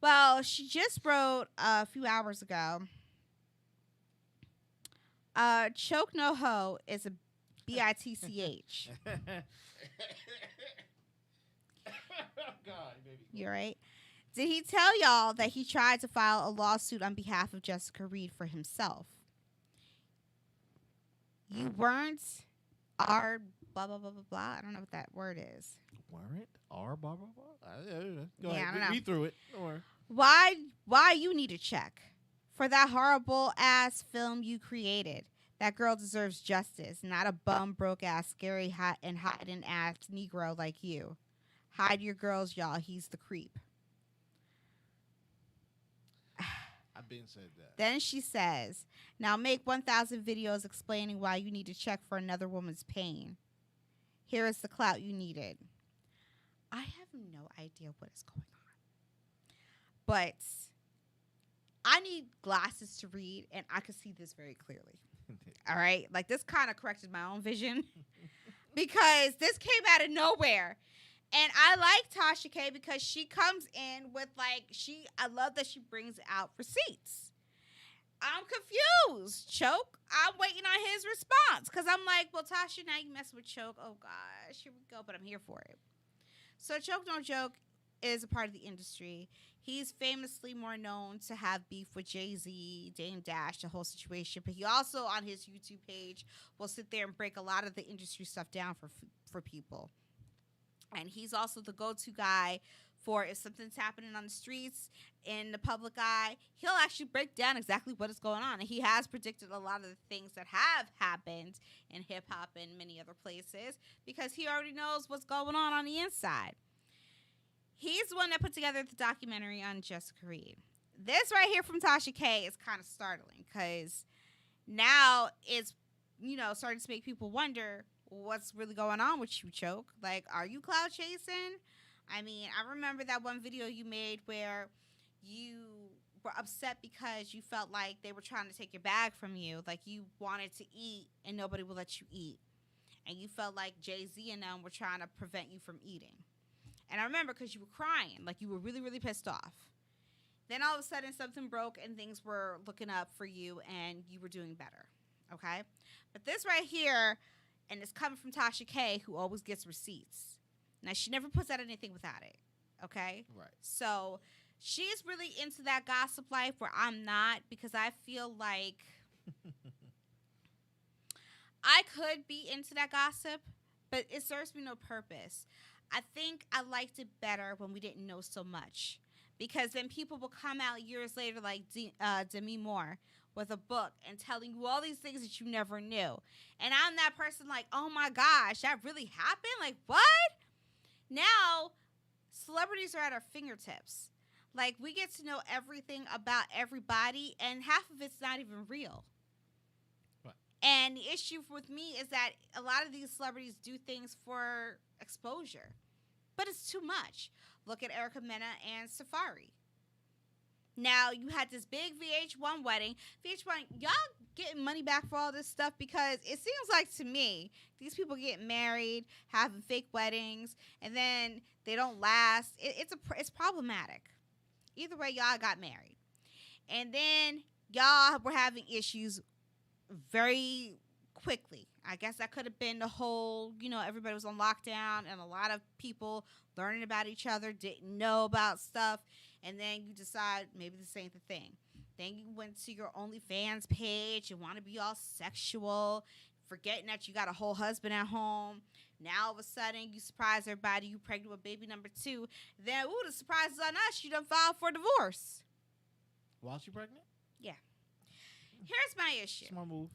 Well, she just wrote a few hours ago, Choke No Ho is a bitch. God, baby. You right? Did he tell y'all that he tried to file a lawsuit on behalf of Jessica Reed for himself? You weren't our blah, blah, blah, blah, blah. I don't know what that word is. Weren't? Blah, blah, blah. Go Yeah, ahead. I don't know. Read through it. Don't worry. Why you need a check? For that horrible ass film you created. That girl deserves justice, not a bum, broke ass, scary, hot and hiding ass Negro like you. Hide your girls, y'all. He's the creep. I've been said that. Then she says, now make 1,000 videos explaining why you need to check for another woman's pain. Here is the clout you needed. I have no idea what is going on. But I need glasses to read, and I can see this very clearly. All right? Like, this kind of corrected my own vision. Because this came out of nowhere. And I like Tasha K because she comes in with, like, I love that she brings out receipts. I'm confused, Choke. I'm waiting on his response. Because I'm like, well, Tasha, now you mess with Choke. Oh, gosh, here we go. But I'm here for it. So Choke Don't Joke is a part of the industry. He's famously more known to have beef with Jay-Z, Dame Dash, the whole situation. But he also, on his YouTube page, will sit there and break a lot of the industry stuff down for people. And he's also the go-to guy for if something's happening on the streets, in the public eye, he'll actually break down exactly what is going on. And he has predicted a lot of the things that have happened in hip-hop and many other places because he already knows what's going on the inside. He's the one that put together the documentary on Jessica Reed. This right here from Tasha K is kind of startling because now it's, starting to make people wonder, what's really going on with you, Choke? Like, are you cloud chasing? I mean, I remember that one video you made where you were upset because you felt like they were trying to take your bag from you. Like, you wanted to eat and nobody would let you eat. And you felt like Jay-Z and them were trying to prevent you from eating. And I remember because you were crying. Like, you were really, really pissed off. Then all of a sudden something broke and things were looking up for you and you were doing better. Okay? But this right here, and it's coming from Tasha K, who always gets receipts. Now, she never puts out anything without it. Okay? Right. So she's really into that gossip life where I'm not, because I feel like I could be into that gossip, but it serves me no purpose. I think I liked it better when we didn't know so much, because then people will come out years later like Demi Moore with a book and telling you all these things that you never knew. And I'm that person like, oh my gosh, that really happened? Like, what? Now, celebrities are at our fingertips. Like, we get to know everything about everybody, and half of it's not even real. Right. And the issue with me is that a lot of these celebrities do things for exposure, but it's too much. Look at Erica Mena and Safari. Now, you had this big VH1 wedding. VH1, y'all getting money back for all this stuff? Because it seems like to me, these people get married, having fake weddings, and then they don't last. It's problematic. Either way, y'all got married. And then y'all were having issues very quickly. I guess that could have been the whole, everybody was on lockdown and a lot of people learning about each other, didn't know about stuff. And then you decide maybe this ain't the thing. Then you went to your OnlyFans page and want to be all sexual, forgetting that you got a whole husband at home. Now, all of a sudden, you surprise everybody you pregnant with baby number 2. Then, ooh, the surprise is on us. You done filed for divorce. While she pregnant? Yeah. Here's my issue. Smart move.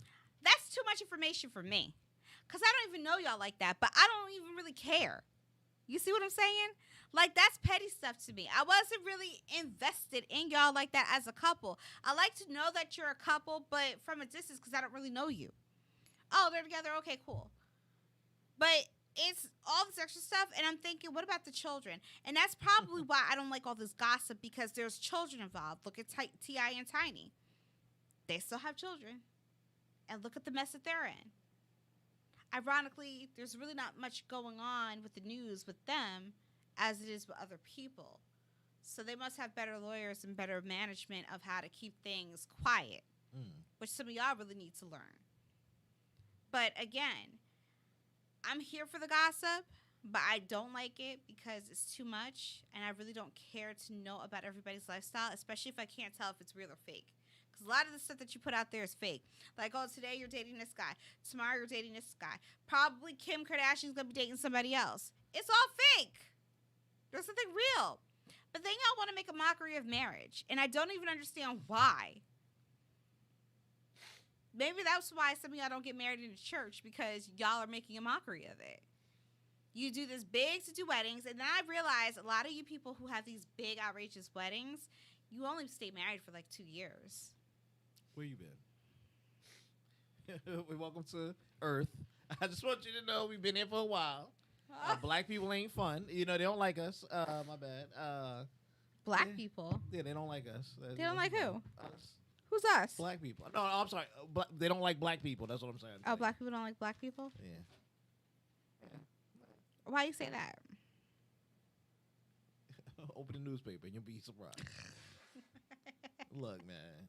That's too much information for me. Because I don't even know y'all like that. But I don't even really care. You see what I'm saying? Like, that's petty stuff to me. I wasn't really invested in y'all like that as a couple. I like to know that you're a couple, but from a distance because I don't really know you. Oh, they're together? Okay, cool. But it's all this extra stuff, and I'm thinking, what about the children? And that's probably why I don't like all this gossip, because there's children involved. Look at T.I. and Tiny. They still have children. And look at the mess that they're in. Ironically, there's really not much going on with the news with them as it is with other people. So they must have better lawyers and better management of how to keep things quiet, which some of y'all really need to learn. But again, I'm here for the gossip, but I don't like it because it's too much, and I really don't care to know about everybody's lifestyle, especially if I can't tell if it's real or fake. Because a lot of the stuff that you put out there is fake. Like, oh, today you're dating this guy. Tomorrow you're dating this guy. Probably Kim Kardashian's going to be dating somebody else. It's all fake. There's nothing real. But then y'all want to make a mockery of marriage, and I don't even understand why. Maybe that's why some of y'all don't get married in the church, because y'all are making a mockery of it. You do this big to do weddings, and then I realize a lot of you people who have these big, outrageous weddings, you only stay married for like 2 years. Where you been? Welcome to Earth. I just want you to know we've been here for a while. Black people ain't fun. They don't like us. My bad. Black people? Yeah, they don't like us. They don't like who? Us. Who's us? Black people. No, I'm sorry. They don't like black people. That's what I'm saying. Oh, black people don't like black people? Yeah. Why you say that? Open the newspaper and you'll be surprised. Look, man.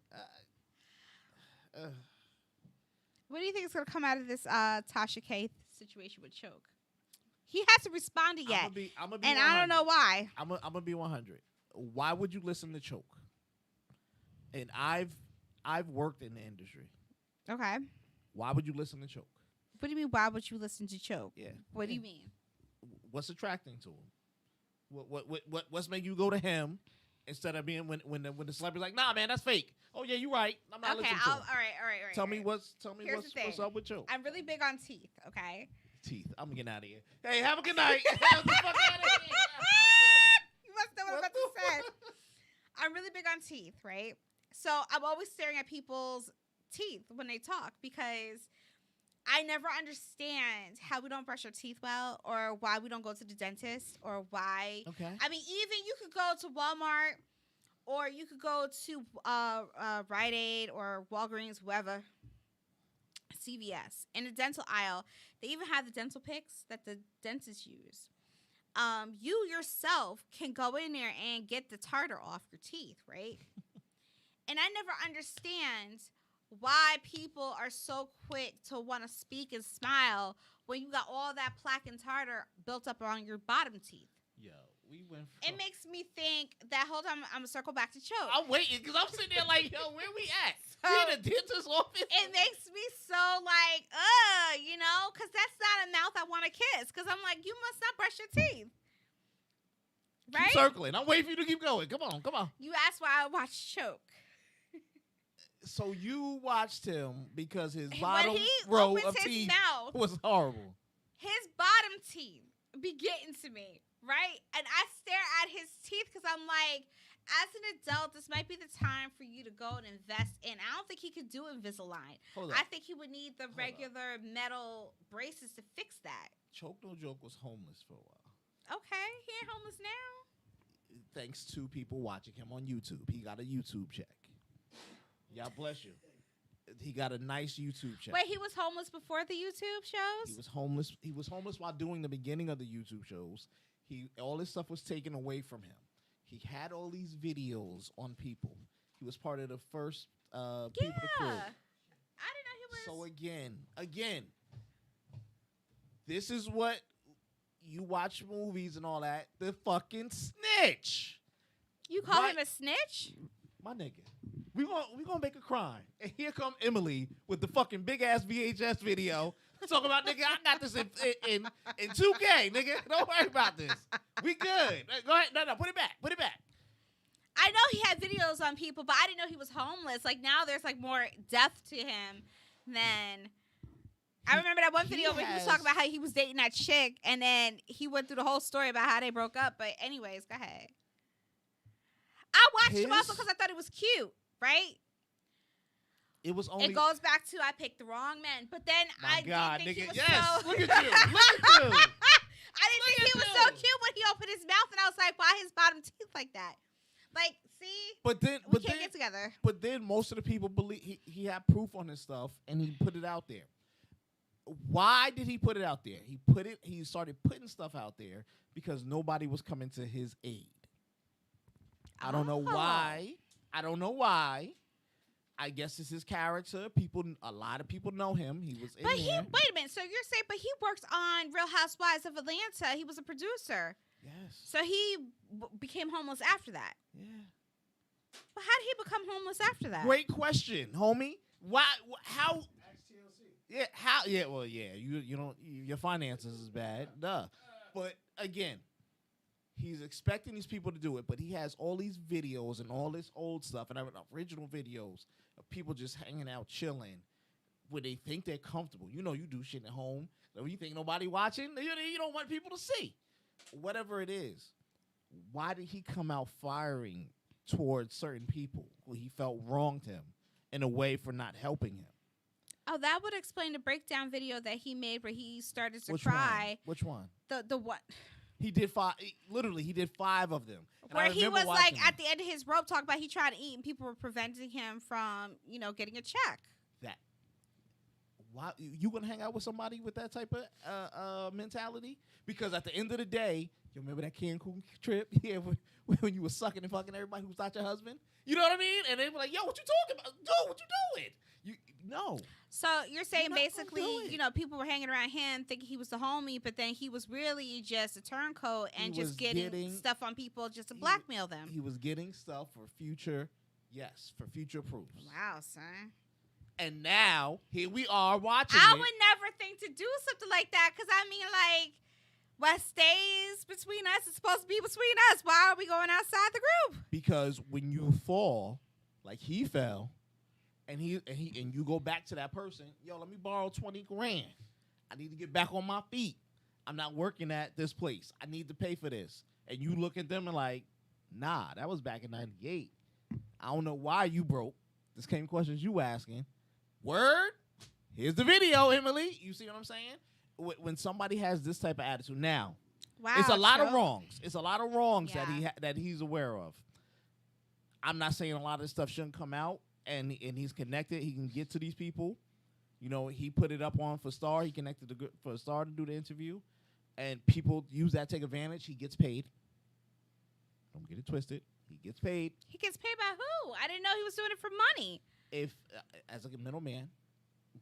What do you think is going to come out of this Tasha K situation with Choke? He hasn't responded yet. I'm gonna be and 100. I don't know why. I'm gonna be 100. Why would you listen to Choke? And I've worked in the industry. Okay. Why would you listen to Choke? What do you mean, why would you listen to Choke? Yeah. What do you mean? What's attracting to him? What's making you go to him instead of being when the celebrity's like, nah, man, that's fake. Oh yeah, you're right. I'm not listening to him. All right. Tell me what's what's up with Choke. I'm really big on teeth. Okay. Teeth. I'm getting out of here. Hey, have a good night. Get the fuck out of here. You must know what I'm about to say. I'm really big on teeth, right? So I'm always staring at people's teeth when they talk, because I never understand how we don't brush our teeth well, or why we don't go to the dentist, or why. Okay. I mean, even you could go to Walmart, or you could go to Rite Aid or Walgreens, whoever, CVS. In the dental aisle, they even have the dental picks that the dentists use. You yourself can go in there and get the tartar off your teeth, right? And I never understand why people are so quick to want to speak and smile when you got all that plaque and tartar built up on your bottom teeth. Yo, we went from... It makes me think that, hold on, I'm going to circle back to Choke. I'm waiting because I'm sitting there like, yo, where we at? So, we in the dentist's office? It makes me so like, because that's not a mouth I want to kiss. Because I'm like, you must not brush your teeth. Right? Keep circling. I'm waiting for you to keep going. Come on. You asked why I watched Choke. So you watched him because his When bottom he row opens of his teeth mouth, was horrible. his bottom teeth be getting to me, right? And I stare at his teeth because I'm like, as an adult, this might be the time for you to go and invest in. I don't think he could do Invisalign. Hold I up. think he would need the regular metal braces to fix that. Choke No Joke was homeless for a while. Okay, he ain't homeless now. Thanks to people watching him on YouTube. He got a YouTube check. God bless you. He got a nice YouTube check. Wait, he was homeless before the YouTube shows? He was homeless. He was homeless while doing the beginning of the YouTube shows. All his stuff was taken away from him. He had all these videos on people. He was part of the first people to Yeah. quit. I didn't know he was. So again, this is what you watch movies and all that. The fucking snitch. You call What? him a snitch? My nigga. We gonna make a crime. And here come Emily with the fucking big ass VHS video. Talking about, nigga, I got this in 2K, nigga. Don't worry about this. We good. Go ahead. No, put it back. Put it back. I know he had videos on people, but I didn't know he was homeless. Like, now there's, like, more depth to him than... I remember that one video where he was talking about how he was dating that chick, and then he went through the whole story about how they broke up. But anyways, go ahead. I watched him also because I thought it was cute, right? It was only... It goes back to I picked the wrong man. But then I didn't think he was yes. so... Look at you. Look at you. I didn't think he was so cute when he opened his mouth, and I was like, why his bottom teeth like that? Like, see? But then... We can't get together. But then most of the people believe... He had proof on his stuff, and he put it out there. Why did he put it out there? He started putting stuff out there because nobody was coming to his aid. I don't know why. I guess it's his character. A lot of people know him. He was in there. Wait a minute. So you're saying, but he worked on Real Housewives of Atlanta. He was a producer. Yes. So he became homeless after that. Yeah. But how did he become homeless after that? Great question, homie. Why? How? Yeah. How? Yeah. Well, yeah. You don't. Your finances is bad. Duh. But again, he's expecting these people to do it, but he has all these videos and all this old stuff and original videos of people just hanging out, chilling, where they think they're comfortable. You know, you do shit at home. So you think nobody watching? You don't want people to see. Whatever it is, why did he come out firing towards certain people who he felt wronged him in a way for not helping him? Oh, that would explain the breakdown video that he made where he started to Which cry. one? Which one? The what? He did 5. Literally, he did 5 of them. And Where I he remember was watching like at them. the end of his rope, talking about he tried to eat and people were preventing him from, getting a check. That. Why you gonna hang out with somebody with that type of mentality? Because at the end of the day, you remember that Cancun trip? Yeah, when you were sucking and fucking everybody who's not your husband. You know what I mean? And they were like, "Yo, what you talking about? Dude, what you doing?" No. So you're saying You're not gonna basically, do it. people were hanging around him thinking he was the homie, but then he was really just a turncoat and He was just getting stuff on people just to blackmail them. He was getting stuff for future proofs. Wow, son. And now here we are watching. I it. would never think to do something like that because what stays between us is supposed to be between us. Why are we going outside the group? Because when you fall, like he fell, and you go back to that person, yo, let me borrow 20 grand. I need to get back on my feet. I'm not working at this place. I need to pay for this. And you look at them and like, nah, that was back in 98. I don't know why you broke. The same questions you asking. Word? Here's the video, Emily. You see what I'm saying? When somebody has this type of attitude, now Wow, it's a lot of Choke. wrongs. It's a lot of wrongs that Yeah. that he's aware of. I'm not saying a lot of this stuff shouldn't come out, and he's connected. He can get to these people. You know, he put it up on for Star. He connected for Star to do the interview, and people use that to take advantage. He gets paid. Don't get it twisted. He gets paid. He gets paid by who? I didn't know he was doing it for money. If as a middleman,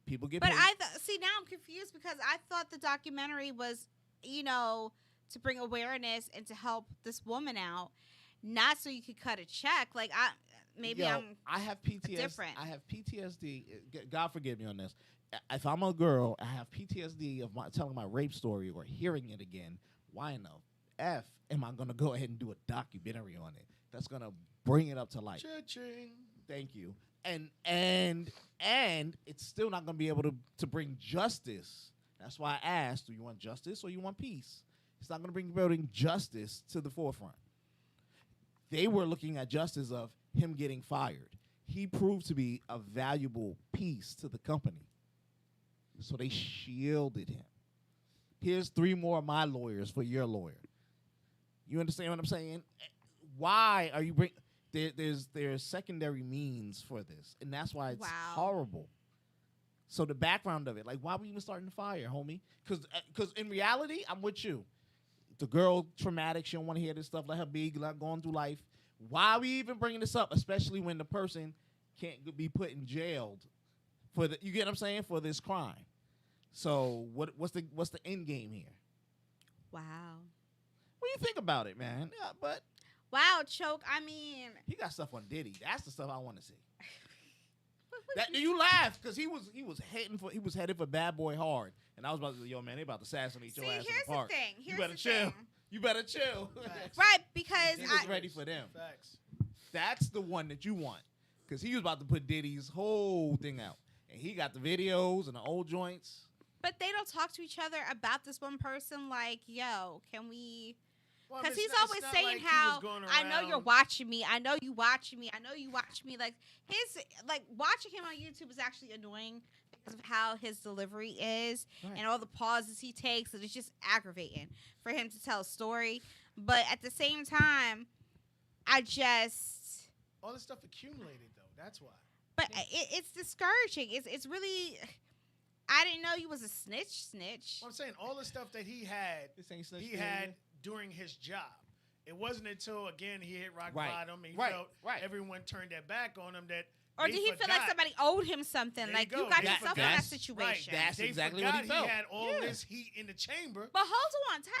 people get But paid. see, now I'm confused because I thought the documentary was, you know, to bring awareness and to help this woman out, not so you could cut a check. Like I have PTSD. different. I have PTSD. God forgive me on this. If I'm a girl, I have PTSD of telling my rape story or hearing it again. Why in the F am I going to go ahead and do a documentary on it? That's going to bring it up to light. Cha-ching. Thank you. And it's still not going to be able to bring justice. That's why I asked, do you want justice or you want peace? It's not going to bring justice to the forefront. They were looking at justice of him getting fired. He proved to be a valuable piece to the company. So they shielded him. Here's 3 more of my lawyers for your lawyer. You understand what I'm saying? Why are you bring? There's secondary means for this, and that's why it's horrible. So the background of it, like, why were you even starting the fire, homie? Because in reality, I'm with you. The girl traumatic. She don't want to hear this stuff. Let her be. Like, going through life. Why are we even bringing this up? Especially when the person can't be put in jailed for the. You get what I'm saying? For this crime. So what's the end game here? Wow. What do you think about it, man? Yeah, but Wow, Choke. I mean, he got stuff on Diddy. That's the stuff I want to see. That you laugh because he was headed for Bad Boy Hard, and I was about to say, yo, man, they about to assassinate your ass in here's the park. the thing. You better chill. You better chill. Right, because He was ready for them. Facts. That's the one that you want, because he was about to put Diddy's whole thing out, and he got the videos and the old joints. But they don't talk to each other about this one person. Like, yo, can we? Well, Because it's he's not- always it's not saying like he how was going I know you're around- watching me. I know you watching me. I know you watch me. Like watching him on YouTube is actually annoying because of how his delivery is Right. and all the pauses he takes. And it's just aggravating for him to tell a story. But at the same time, I just. All this stuff accumulated, though. That's why. But it's discouraging. It's really. I didn't know you was a snitch. I'm saying all the stuff that he had, This ain't such he thing. had during his job. It wasn't until, again, he hit rock Right. bottom and he Right. felt Right. everyone turned their back on him that Or they did he feel like forgot. somebody owed him something? There Like you you go. got They yourself in forgot. that Right. situation. That's They exactly what he forgot felt. He had all Yeah. this heat in the chamber. But hold on, time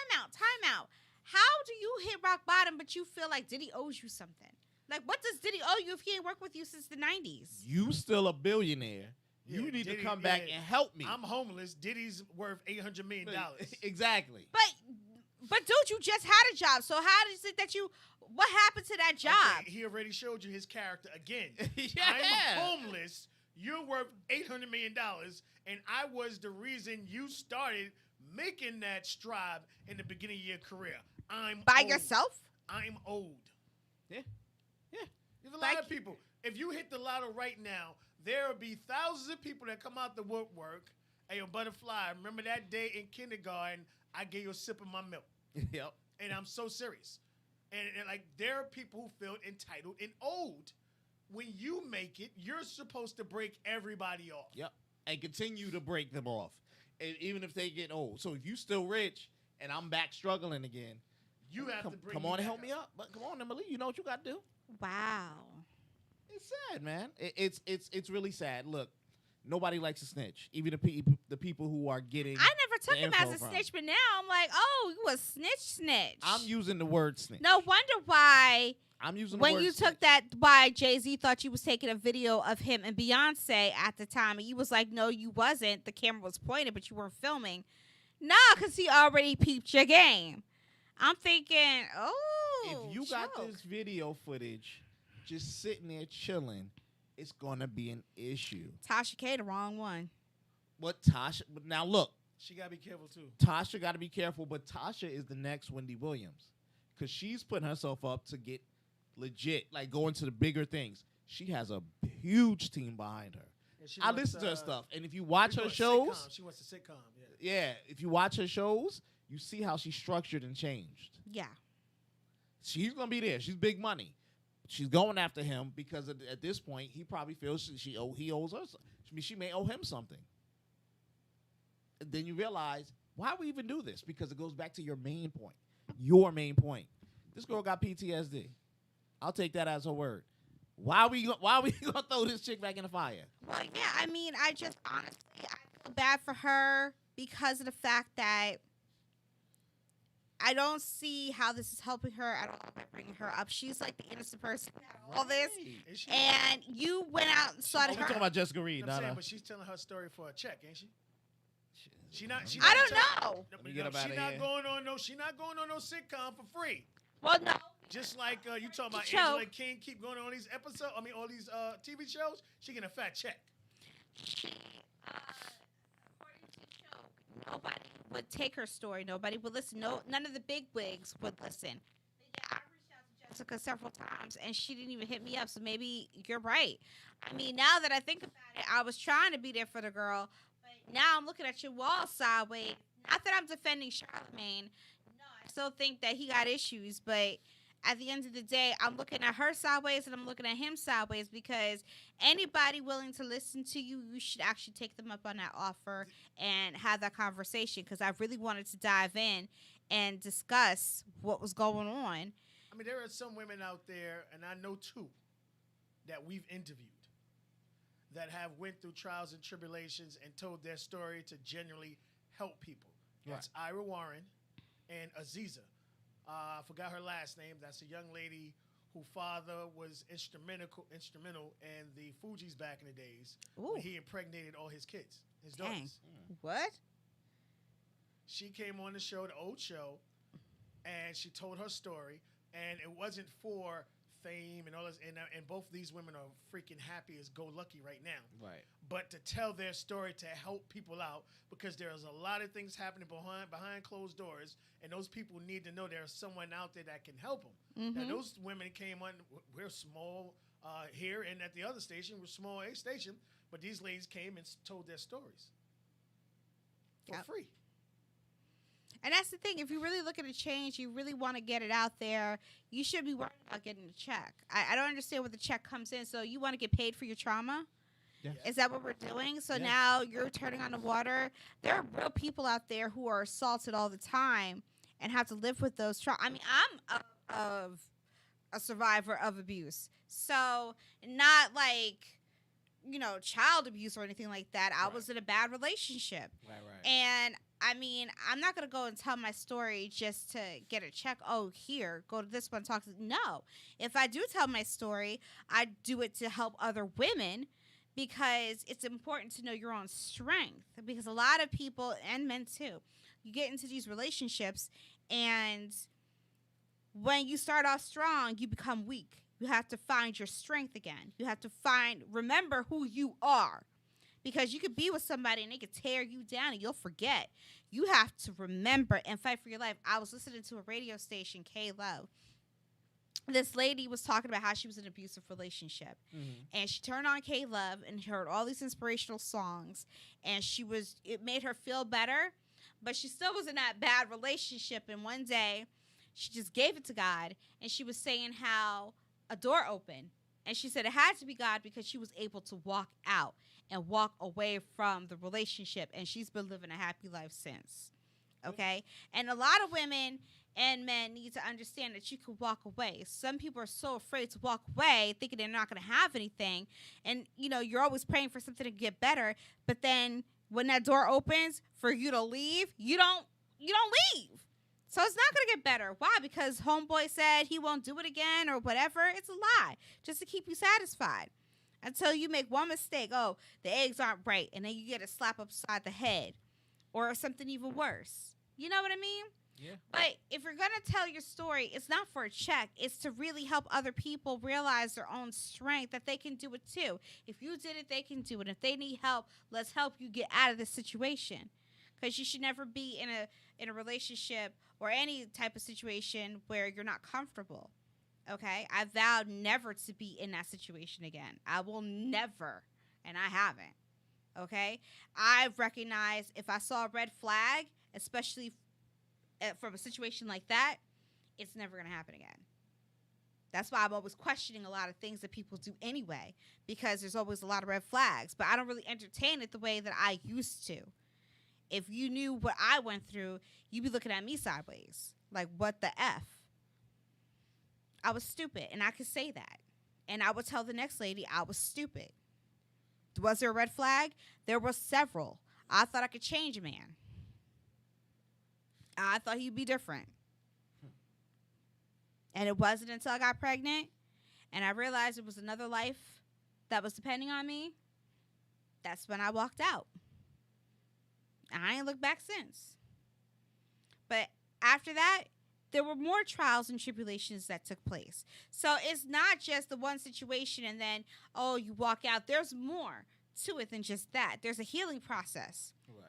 out. How do you hit rock bottom, but you feel like Diddy owes you something? Like, what does Diddy owe you if he ain't worked with you since the 90s? You still a billionaire. Yeah, You need to Diddy- come back yeah. and help me. I'm homeless. Diddy's worth $800 million. Exactly. But dude, you just had a job. So how is it that what happened to that job? Okay, he already showed you his character again. Yeah. I'm homeless. You're worth $800 million, and I was the reason you started making that stride in the beginning of your career. I'm By old. yourself? I'm old. Yeah. Yeah. There's a lot of people. If you hit the lotto right now, there will be thousands of people that come out the woodwork. Hey, yo, Butterfly, remember that day in kindergarten, I gave you a sip of my milk. Yep. And I'm so serious. And like, there are people who feel entitled and owed. When you make it, you're supposed to break everybody off. Yep. And continue to break them off. And even if they get old. So if you still rich and I'm back struggling again, You have to bring come me on and back help me up. But come on, Emily, you know what you got to do. Wow. It's sad, man. It's really sad. Look, nobody likes a snitch. Even the people who are getting. I never took the him as info a from. snitch, but now I'm like, oh, you a snitch. I'm using the word snitch. No wonder why I'm using the when word you snitch. took that, why Jay-Z thought you was taking a video of him and Beyonce at the time, and you was like, no, you wasn't. The camera was pointed, but you weren't filming. Nah, because he already peeped your game. I'm thinking, oh, If you got Choke. this video footage just sitting there chilling, it's gonna be an issue. Tasha K, the wrong one. What Tasha? But now look, She got to be careful, too. Tasha got to be careful. But Tasha is the next Wendy Williams because she's putting herself up to get legit, like go into the bigger things. She has a huge team behind her. Yeah, she I wants, listen to her stuff, and if you what watch do you her call it? shows, Sitcom. She wants a sitcom. Yeah. yeah, if you watch her shows, you see how she's structured and changed. Yeah. She's gonna be there. She's big money. She's going after him because at this point he probably feels he owes her. I mean, she may owe him something. And then you realize why we even do this, because it goes back to your main point. Your main point. This girl got PTSD. I'll take that as her word. Why we gonna throw this chick back in the fire? Well, yeah. I mean, I just honestly I feel bad for her because of the fact that I don't see how this is helping her at all by bringing her up. She's like the innocent person in all this. Is she? And you went out and Oh, started we talking her. about Jessica Reed. I'm No, saying, no. but she's telling her story for a check, ain't she? She not. I don't know. Let me get up outta She not here. going on no. She not going on no sitcom for free. Well, no. Just like you talking about Choke. Angela King keep going on these episodes. I mean, all these TV shows. She getting a fat check. According to Choke, nobody would take her story. Nobody would listen. No, none of the big wigs would listen. Yeah, I reached out to Jessica several times, and she didn't even hit me up. So maybe you're right. I mean, now that I think about it, I was trying to be there for the girl, but now I'm looking at your wall sideways. Not that I'm defending Charlamagne. No, I still think that he got issues, but at the end of the day, I'm looking at her sideways and I'm looking at him sideways, because anybody willing to listen to you, you should actually take them up on that offer and have that conversation, because I really wanted to dive in and discuss what was going on. I mean, there are some women out there, and I know two, that we've interviewed that have went through trials and tribulations and told their story to genuinely help people. That's Ira Warren and Aziza. I forgot her last name. That's a young lady whose father was instrumental in the Fugees back in the days. Ooh. When he impregnated all his kids, his Dang. daughters. What? She came on the show, the old show, and she told her story. And it wasn't for fame and all this. And both of these women are freaking happy as go lucky right now. Right. But to tell their story to help people out, because there's a lot of things happening behind closed doors, and those people need to know there's someone out there that can help them. Now, those women came on. We're small here, and at the other station, we're small A station, but these ladies came and told their stories for free. And that's the thing. If you really look at a change, you really want to get it out there, you should be worried about getting a check. I don't understand where the check comes in. So you want to get paid for your trauma? Yeah. Is that what we're doing? So Yeah. now you're turning on the water. There are real people out there who are assaulted all the time and have to live with those trauma. I mean, I'm a survivor of abuse. So not like, child abuse or anything like that. I was in a bad relationship. Right. And I mean, I'm not going to go and tell my story just to get a check. Oh, here, go to this one, talk to. No. If I do tell my story, I do it to help other women, because it's important to know your own strength. Because a lot of people, and men too, you get into these relationships, and when you start off strong, you become weak. You have to find your strength again. You have to remember who you are. Because you could be with somebody and they could tear you down and you'll forget. You have to remember and fight for your life. I was listening to a radio station, Kellogg. This lady was talking about how she was in an abusive relationship. And she turned on Kellogg and heard all these inspirational songs. And it made her feel better. But she still was in that bad relationship. And one day, she just gave it to God. And she was saying how a door opened. And she said it had to be God, because she was able to walk out and walk away from the relationship. And she's been living a happy life since. Okay? And a lot of women and men need to understand that you can walk away. Some people are so afraid to walk away, thinking they're not going to have anything. And, you're always praying for something to get better. But then when that door opens for you to leave, you don't leave. So it's not going to get better. Why? Because homeboy said he won't do it again or whatever. It's a lie, just to keep you satisfied. Until you make one mistake. Oh, the eggs aren't right. And then you get a slap upside the head. Or something even worse. You know what I mean? Yeah. But if you're going to tell your story, it's not for a check. It's to really help other people realize their own strength, that they can do it too. If you did it, they can do it. If they need help, let's help you get out of this situation. Because you should never be in a relationship or any type of situation where you're not comfortable. Okay? I vowed never to be in that situation again. I will never, and I haven't. Okay, I've recognized if I saw a red flag, especially from a situation like that, it's never going to happen again. That's why I'm always questioning a lot of things that people do anyway, because there's always a lot of red flags, but I don't really entertain it the way that I used to. If you knew what I went through, you'd be looking at me sideways. Like, what the F? I was stupid, and I could say that. And I would tell the next lady I was stupid. Was there a red flag? There were several. I thought I could change a man. I thought he'd be different. And it wasn't until I got pregnant and I realized it was another life that was depending on me. That's when I walked out. And I ain't looked back since. But after that, there were more trials and tribulations that took place. So it's not just the one situation and then, oh, you walk out. There's more to it than just that. There's a healing process. Right.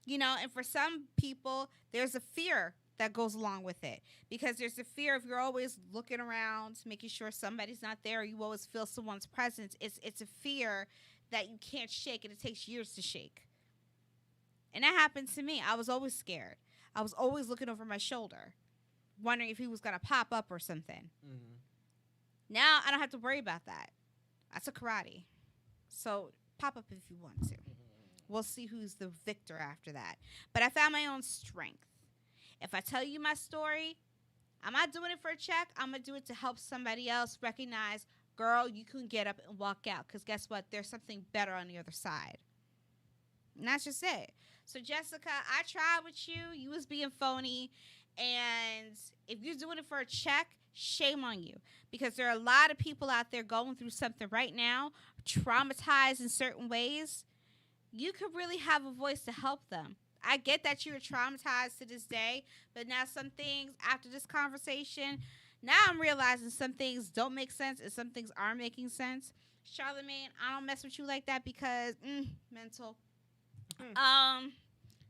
You know, and for some people, there's a fear that goes along with it. Because there's a fear if you're always looking around, making sure somebody's not there, or you always feel someone's presence. It's a fear that you can't shake, and it takes years to shake. And that happened to me. I was always scared. I was always looking over my shoulder, wondering if he was going to pop up or something. Mm-hmm. Now I don't have to worry about that. I took karate. So pop up if you want to. We'll see who's the victor after that. But I found my own strength. If I tell you my story, I'm not doing it for a check. I'm going to do it to help somebody else recognize, girl, you can get up and walk out. Because guess what? There's something better on the other side. And that's just it. So, Jessica, I tried with you. You was being phony. And if you're doing it for a check, shame on you. Because there are a lot of people out there going through something right now, traumatized in certain ways. You could really have a voice to help them. I get that you're traumatized to this day, but now some things after this conversation, now I'm realizing some things don't make sense and some things are making sense. Charlamagne, I don't mess with you like that because mental.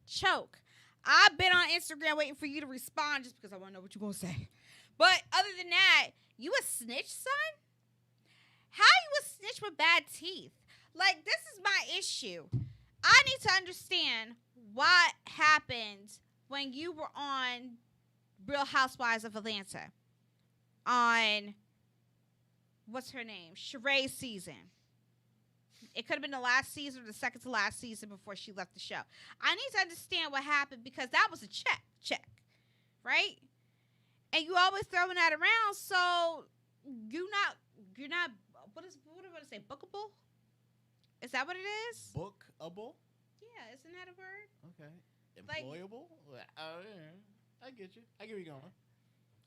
Choke. I've been on Instagram waiting for you to respond just because I want to know what you're going to say. But other than that, you a snitch, son? How you a snitch with bad teeth? Like, this is my issue. I need to understand what happened when you were on Real Housewives of Atlanta on, what's her name? Sheree's season. It could have been the last season or the second to last season before she left the show. I need to understand what happened because that was a check, right? And you always throwing that around, so you're not, what do I want to say, bookable? Is that what it is? Bookable? Yeah, isn't that a word? Okay. Employable? Like, yeah. I get you. I get where you're going.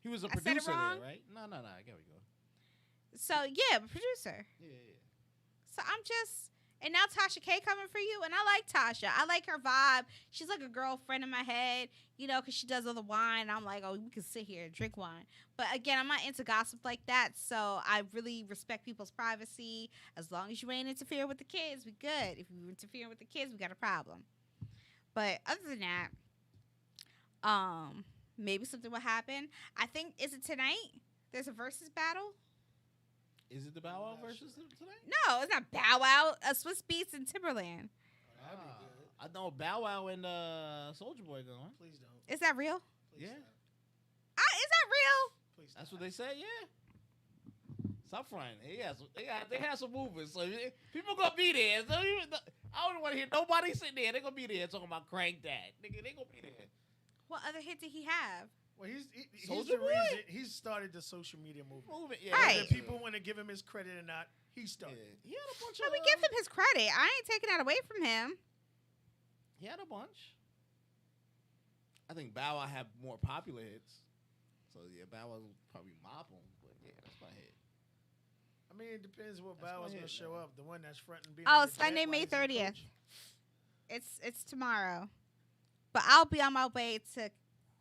He was a I said it producer wrong? there, right? No. I get where you're going. So, yeah, producer. Yeah. So I'm just, and now Tasha K coming for you, and I like Tasha. I like her vibe. She's like a girlfriend in my head, you know, because she does all the wine. I'm like, oh, we can sit here and drink wine. But again, I'm not into gossip like that, so I really respect people's privacy. As long as you ain't interfering with the kids, we good. If you interfere with the kids, we got a problem. But other than that, maybe something will happen. I think, is it tonight? There's a versus battle. Is it the Bow Wow versus tonight? No, it's not Bow Wow. Swiss Beats and Timberland. That'd be good. I know Bow Wow and Soulja Boy going. Please don't. Is that real? Please Yeah. stop. Is that real? Please stop. That's what they say, yeah. Stop frying. They have some movements, so people gonna be there. So I don't want to hear nobody sitting there. They gonna be there talking about Crank That. Nigga, they gonna be there. What other hit did he have? Well, he's Soulja the Boy? reason he's started the social media movement. Yeah. Right. Whether people want to give him his credit or not, he started. Yeah. He had a bunch Let of. me give him his credit. I ain't taking that away from him. He had a bunch. I think Bow Wow had more popular hits. So yeah, Bow Wow will probably mop him. But yeah, that's my hit. I mean, it depends what That's Bow my Wow's hit, gonna show man. up. The one that's fronting. Oh, Sunday, May 30th. It's tomorrow. But I'll be on my way to,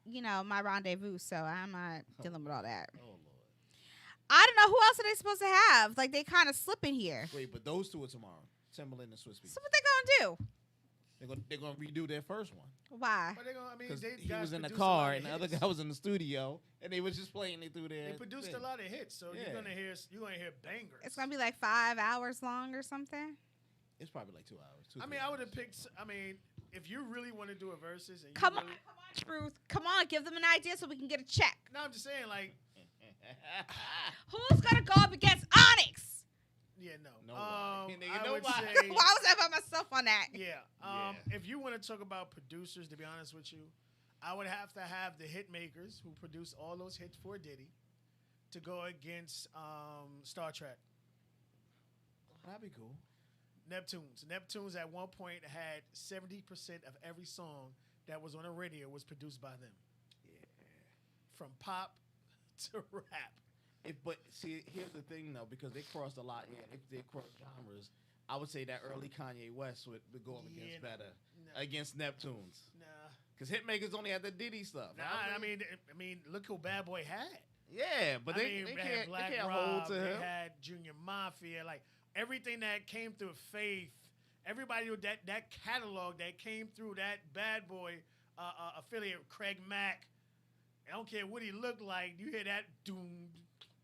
my rendezvous, so I'm not dealing with all that. Oh Lord. I don't know who else are they supposed to have. Like, they kind of slipping here. Wait, but those two are tomorrow. Timberland and Swiss Beats. So what they gonna do? They're gonna redo their first one. Why? But they gonna, I mean, Because they he guys was in the produce a lot car of and the other hits. guy was in the studio and they was just playing it through there. They produced a lot of hits, so Yeah. you're gonna hear bangers. It's gonna be like 5 hours long or something. It's probably like 2 hours. I mean, I would have picked. I mean, if you really want to do a versus, and you Come on, really, Truth. Come on, give them an idea so we can get a check. No, I'm just saying, like, Who's gonna go up against Onyx? yeah, no. Nobody. Nigga, I would nobody. say, Why was I by myself on that? yeah. Yeah. If you want to talk about producers, to be honest with you, I would have to have the hit makers who produce all those hits for Diddy to go against Star Trek. That'd be cool. Neptunes at one point had 70% of every song that was on the radio was produced by them. Yeah. From pop to rap. But see, here's the thing though, because they crossed a lot. Yeah, they crossed genres. I would say that early Kanye West would go up against better against Neptunes. Nah. Because Hitmakers only had the Diddy stuff. Nah, I mean, look who Bad Boy had. Yeah, but they had can't Black hold Rob, to they him. had Junior Mafia, like everything that came through Faith, everybody with that catalog that came through that Bad Boy affiliate, Craig Mack. I don't care what he looked like. You hear that doom,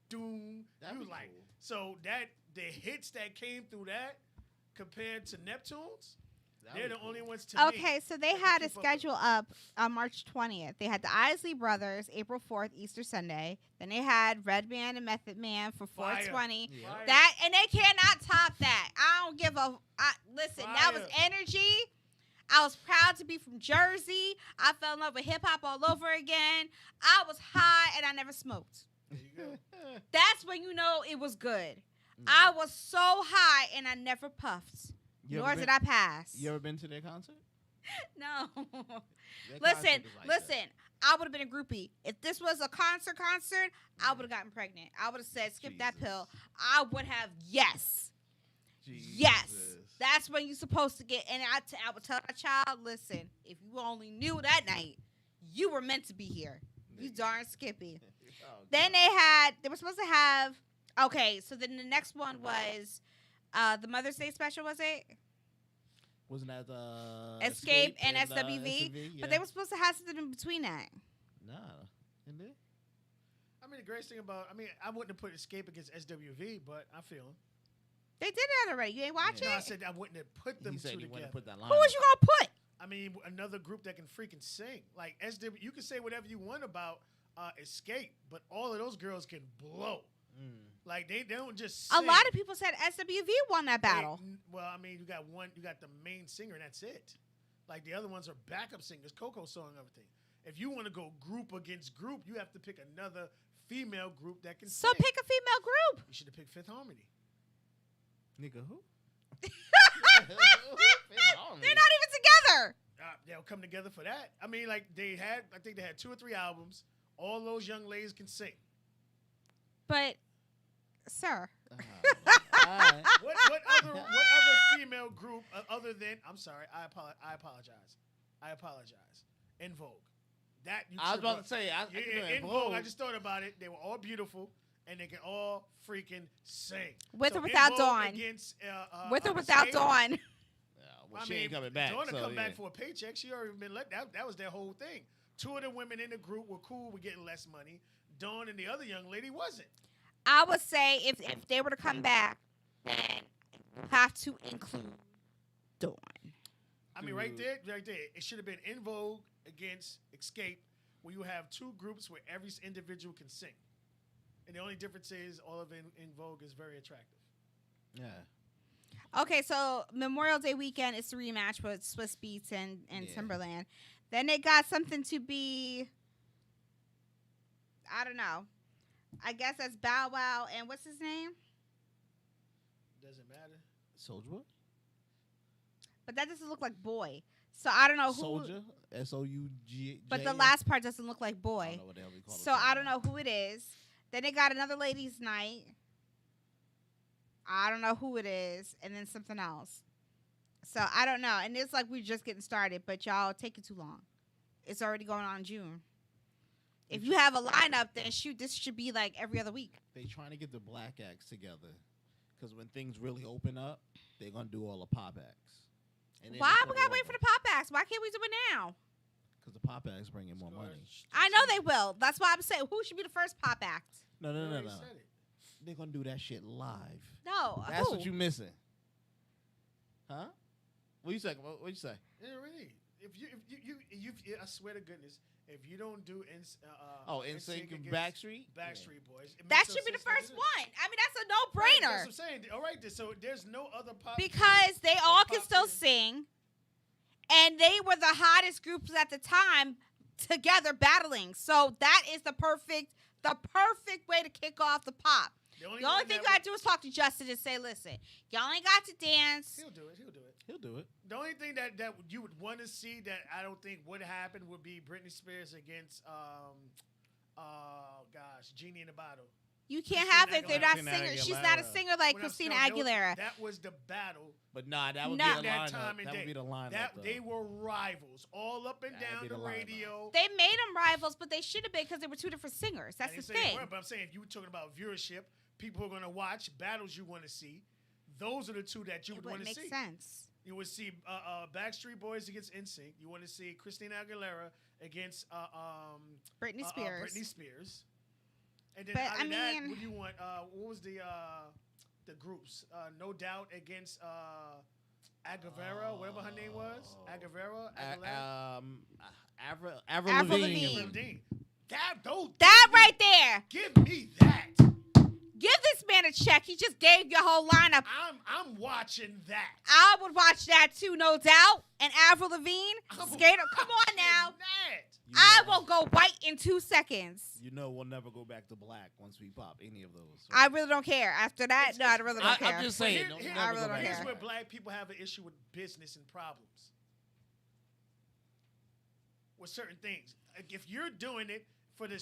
doom. That'd You be like cool. so that the hits that came through that compared to Neptunes, That'd they're be the cool. only ones to me. Okay, so they that had a keep up with. schedule up on March 20th. They had the Isley Brothers, April 4th, Easter Sunday. Then they had Redman and Method Man for Fire. 420. Yeah. Fire. That and they cannot top that. I don't give a. Listen, that was Fire. energy. I was proud to be from Jersey. I fell in love with hip hop all over again. I was high and I never smoked. There you go. That's when you know it was good. I was so high and I never puffed. You Nor ever did been- I pass. You ever been to their concert? No. Their Listen, concert is like that. listen. I would have been a groupie. If this was a concert, I would have gotten pregnant. I would have said, skip that Jesus. pill. I would have, yes. Yes. Jesus. That's when you're supposed to get. And I would tell that child, listen, if you only knew that night, you were meant to be here. You darn Skippy. Oh, Then God. they were supposed to have, okay, so then the next one was the Mother's Day special, was it? Wasn't that Escape and SWV? SWV? But they were supposed to have something in between that. Nah. Isn't it? I mean, the greatest thing about, I wouldn't have put Escape against SWV, but I feel him. They did that already. You ain't watch No, I it? said I wouldn't have put them He said two he together. wouldn't put that line. Who was you gonna put? I mean, another group that can freaking sing. Like SW, you can say whatever you want about Escape, but all of those girls can blow. Like they don't just A sing. lot of people said SWV won that They- battle. well, I mean, you got the main singer, and that's it. Like the other ones are backup singers, Coco song, and everything. If you want to go group against group, you have to pick another female group that can So sing. pick a female group. You should have picked Fifth Harmony. Nigga, who? They're not even together. They'll come together for that. I mean, like I think they had 2 or 3 albums. All those young ladies can sing. But, sir, Alright. What other female group other than? I'm sorry, I apologize. In Vogue. That you I was tripped about up. to say, In Vogue, I just thought about it. They were all beautiful, and they can all freaking sing. With or In without Vogue Dawn. Against, with or without Escape, Dawn. Well, she ain't coming back. Dawn to so, come yeah. back for a paycheck. She already been let. That was their whole thing. 2 of the women in the group were cool with getting less money. Dawn and the other young lady wasn't. I would say if they were to come back, then you have to include Dawn. I mean, right there. It should have been In Vogue against Escape, where you have 2 groups where every individual can sing. And the only difference is all of In Vogue is very attractive. Yeah. Okay, so Memorial Day weekend is the rematch with Swiss Beats and Yeah. Timberland. Then they got something to be, I don't know. I guess that's Bow Wow and what's his name? Doesn't matter. Soldier Boy? But that doesn't look like boy. So I don't know who. Soldier? SOUG. But the last part doesn't look like I boy. don't know what the hell we call it. So I don't know who it is. Then they got another ladies' night. I don't know who it is. And then something else. So I don't know. And it's like we're just getting started, but y'all taking too long. It's already going on June. If you have a lineup, then shoot, this should be like every other week. They trying to get the black acts together. Because when things really open up, they're going to do all the pop acts. And then Why it's we gonna gotta be wait over. for the pop acts? Why can't we do it now? Because the pop acts bring in more money. I know they will. That's why I'm saying who should be the first pop act? No. You already said it. They're going to do that shit live. No. That's who? what you missing. Huh? What you say? What you say? Yeah, really. If you I swear to goodness, if you don't do NSYNC and Backstreet Boys, it That makes no should be the sense not to first do it. one. I mean, that's a Right, no-brainer. that's what I'm saying. All right, so there's no other pop Because they group all or can pop still band. sing, and they were the hottest groups at the time together battling. So that is the perfect way to kick off the pop. The only one thing that you gotta do is talk to Justin and say, "Listen, y'all ain't got to dance." He'll do it. He'll do it. He'll do it. The only thing that you would want to see that I don't think would happen would be Britney Spears against Genie in a Bottle. You can't Christina have it. They're not Christina singers. She's not a Aguilera. singer like When I'm Christina still- Aguilera. That was the battle. But nah, that would No. be the That lineup. time and That day. would be the lineup. That though. they were rivals, all up and That'd down be the the lineup. radio. They made them rivals, but they should have been because they were two different singers. That's I the didn't say they thing. weren't, but I'm saying if you were talking about viewership, people who are going to watch battles you want to see. Those are the two that you It would want wouldn't to make see. sense. You would see Backstreet Boys against NSYNC. You want to see Christina Aguilera against Britney Spears. Britney Spears. And then But, out I of that, mean- what do you want? What was the groups? No Doubt against Aguilera, whatever her name was. Aguilera. Avril Avril Lavigne. Lavigne. That right there. Give me that. Give this man a check. He just gave your whole lineup. I'm watching that. I would watch that too, no doubt. And Avril Lavigne, I'm Skater. Come on watching now. that. You I know- will go white in 2 seconds. You know we'll never go back to black once we pop any of those. So. I really don't care. After that, no, I really don't care. I'm just saying. Here- don't here- never I really go don't back care. Here's to where black. black people have an issue with business and problems. With certain things. Like if you're doing it for the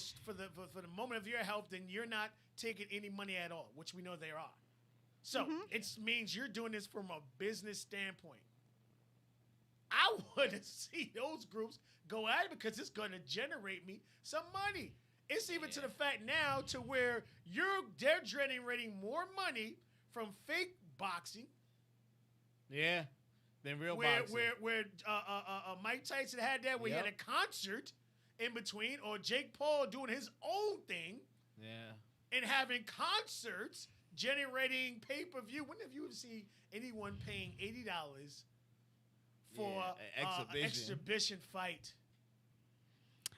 moment of your health, then you're not taking any money at all, which we know they are. So it means you're doing this from a business standpoint. I want to see those groups go at it because it's going to generate me some money. It's even to the fact now to where they're generating more money from fake boxing. Yeah. Than real where boxing. where Mike Tyson had that where he had Yep. a concert in between, or Jake Paul doing his own thing Yeah. and having concerts generating pay-per-view. When have you seen anyone paying $80 for Yeah, an exhibition fight?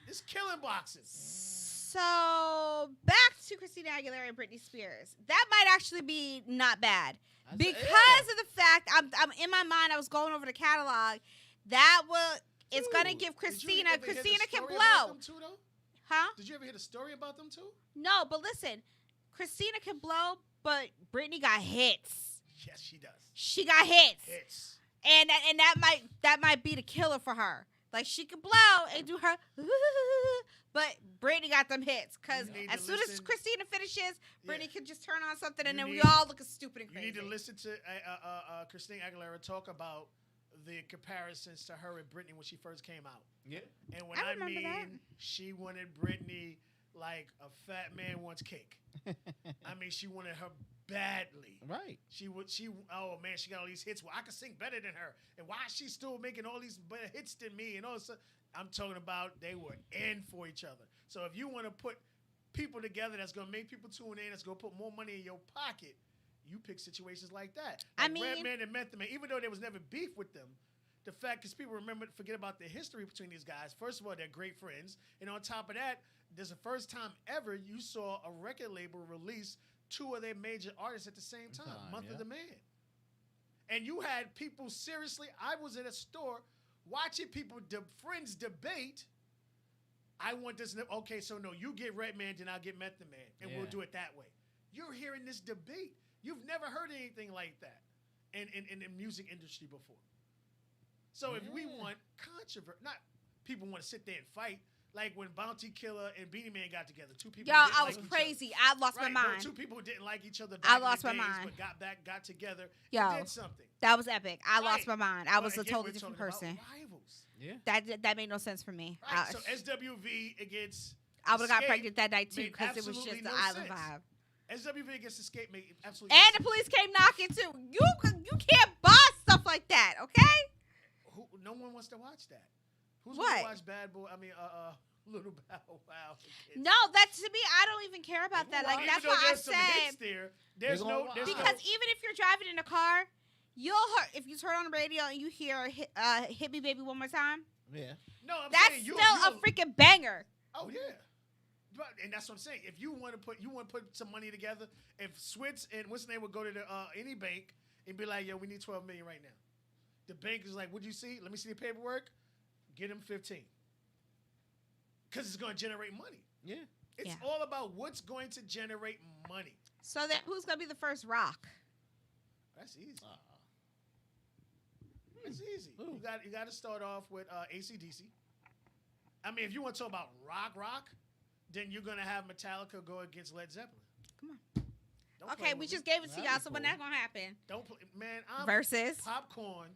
It's killing boxing. So back to Christina Aguilera and Britney Spears. That might actually be not bad because of the fact I'm in my mind. I was going over the catalog. That will it's gonna give Christina. Christina can blow, huh? Did you ever hear the story about them too? No, but listen, Christina can blow, but Britney got hits. Yes, she does. She got hits, Hits. and that might be the killer for her. Like she can blow and do her, but Britney got them hits because You need as to soon as listen- Christina finishes, Britney Yeah. can just turn on something and You then we need- all look stupid and You crazy. need to listen to Christina Aguilera talk about the comparisons to her and Britney when she first came out. Yeah. And when I I remember mean that. she wanted Britney like a fat man wants cake. I mean, she wanted her badly. Right. She oh man, she got all these hits. Well, I can sing better than her. And why is she still making all these better hits than me? And all this stuff. I'm talking about they were in for each other. So if you want to put people together that's going to make people tune in, that's going to put more money in your pocket, you pick situations like that. I Like mean- Redman and Method Man, even though there was never beef with them, the fact, because people forget about the history between these guys. First of all, they're great friends. And on top of that, there's the first time ever you saw a record label release two of their major artists at the same time, Month of the Man. And you had people seriously, I was in a store watching people, friends debate, I want this, okay, so no, you get Redman, then I'll get Method Man, and we'll do it that way. You're hearing this debate. You've never heard anything like that in the music industry before. So if we want controversy, not people want to sit there and fight, like when Bounty Killer and Beanie Man got together, two people. Yo, didn't I like was each crazy. other. I lost my Right, mind. no, two people who didn't like each other. I Back lost in the my days, mind. But got together, Yo, and did something. That was epic. I lost my Right. mind. I was But a again, totally we're different talking about person. Rivals. Yeah. That made no sense for me. Right. So SWV against. I would have got Escape pregnant that night too made because it was absolutely just the no island sense. vibe. SWV against Escape made absolutely. And no the sense. police came knocking too. You can't buy stuff like that, okay? No one wants to watch that. Who's What? gonna watch Bad Boy? I mean, Little Bow Wow. for kids? No, that to me, I don't even care about that. Like Even that's though why I there's some hits said there. There's They no. gonna There's watch. because even if you're driving in a car, if you turn on the radio and you hear "Hit Me, Baby, One More Time," Yeah. No, I'm that's saying still you'll- a freaking banger. Oh yeah. And that's what I'm saying. If you want to put some money together, if Switz and what's his name would go to any bank and be like, yo, we need $12 million right now. The bank is like, what'd you see? Let me see the paperwork. Get him 15. Because it's going to generate money. Yeah. It's all about what's going to generate money. So then, who's gonna be the first rock? That's easy. It's easy. You got to start off with AC/DC. I mean, if you want to talk about rock, then you're gonna have Metallica go against Led Zeppelin. Come on. Don't play Okay, with we me. just gave it to That'd y'all. be So when cool. that's gonna happen? Don't play, man. I'm Versus. popcorn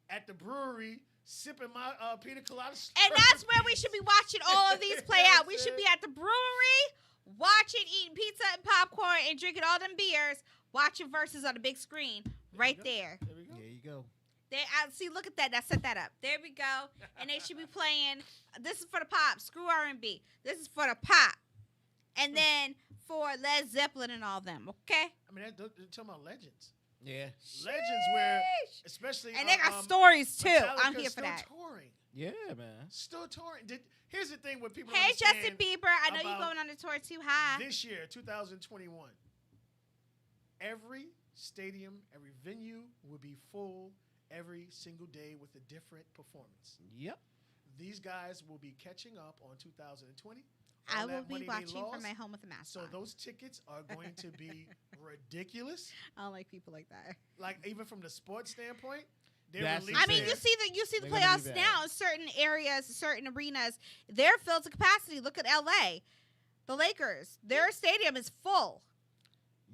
at the brewery, sipping my pina colada. And that's where we should be watching all of these play out. We should be at the brewery, watching, eating pizza and popcorn, and drinking all them beers, watching verses on the big screen right there. There we go. There you go. See, look at that. I set that up. There we go. And they should be playing. This is for the pop. Screw R&B. This is for the pop. And then for Led Zeppelin and all them. Okay. I mean, they're talking about legends. Yeah. Legends where, Sheesh. especially, And they got stories too. I'm Metallica's here for still that. Touring. Yeah, man. Still touring. Here's the thing with people. Hey, understand Justin Bieber. I know you're about going on the tour too high. This year, 2021, every stadium, every venue will be full every single day with a different performance. Yep. These guys will be catching up on 2020. I All will that be money they watching from lost. my home with a mask So on. those tickets are going to be ridiculous. I don't like people like that. Like even from the sports standpoint, they're That's releasing. I mean, They're you see the gonna be playoffs bad. now in certain areas, certain arenas. They're filled to capacity. Look at LA, the Lakers. Their stadium is full.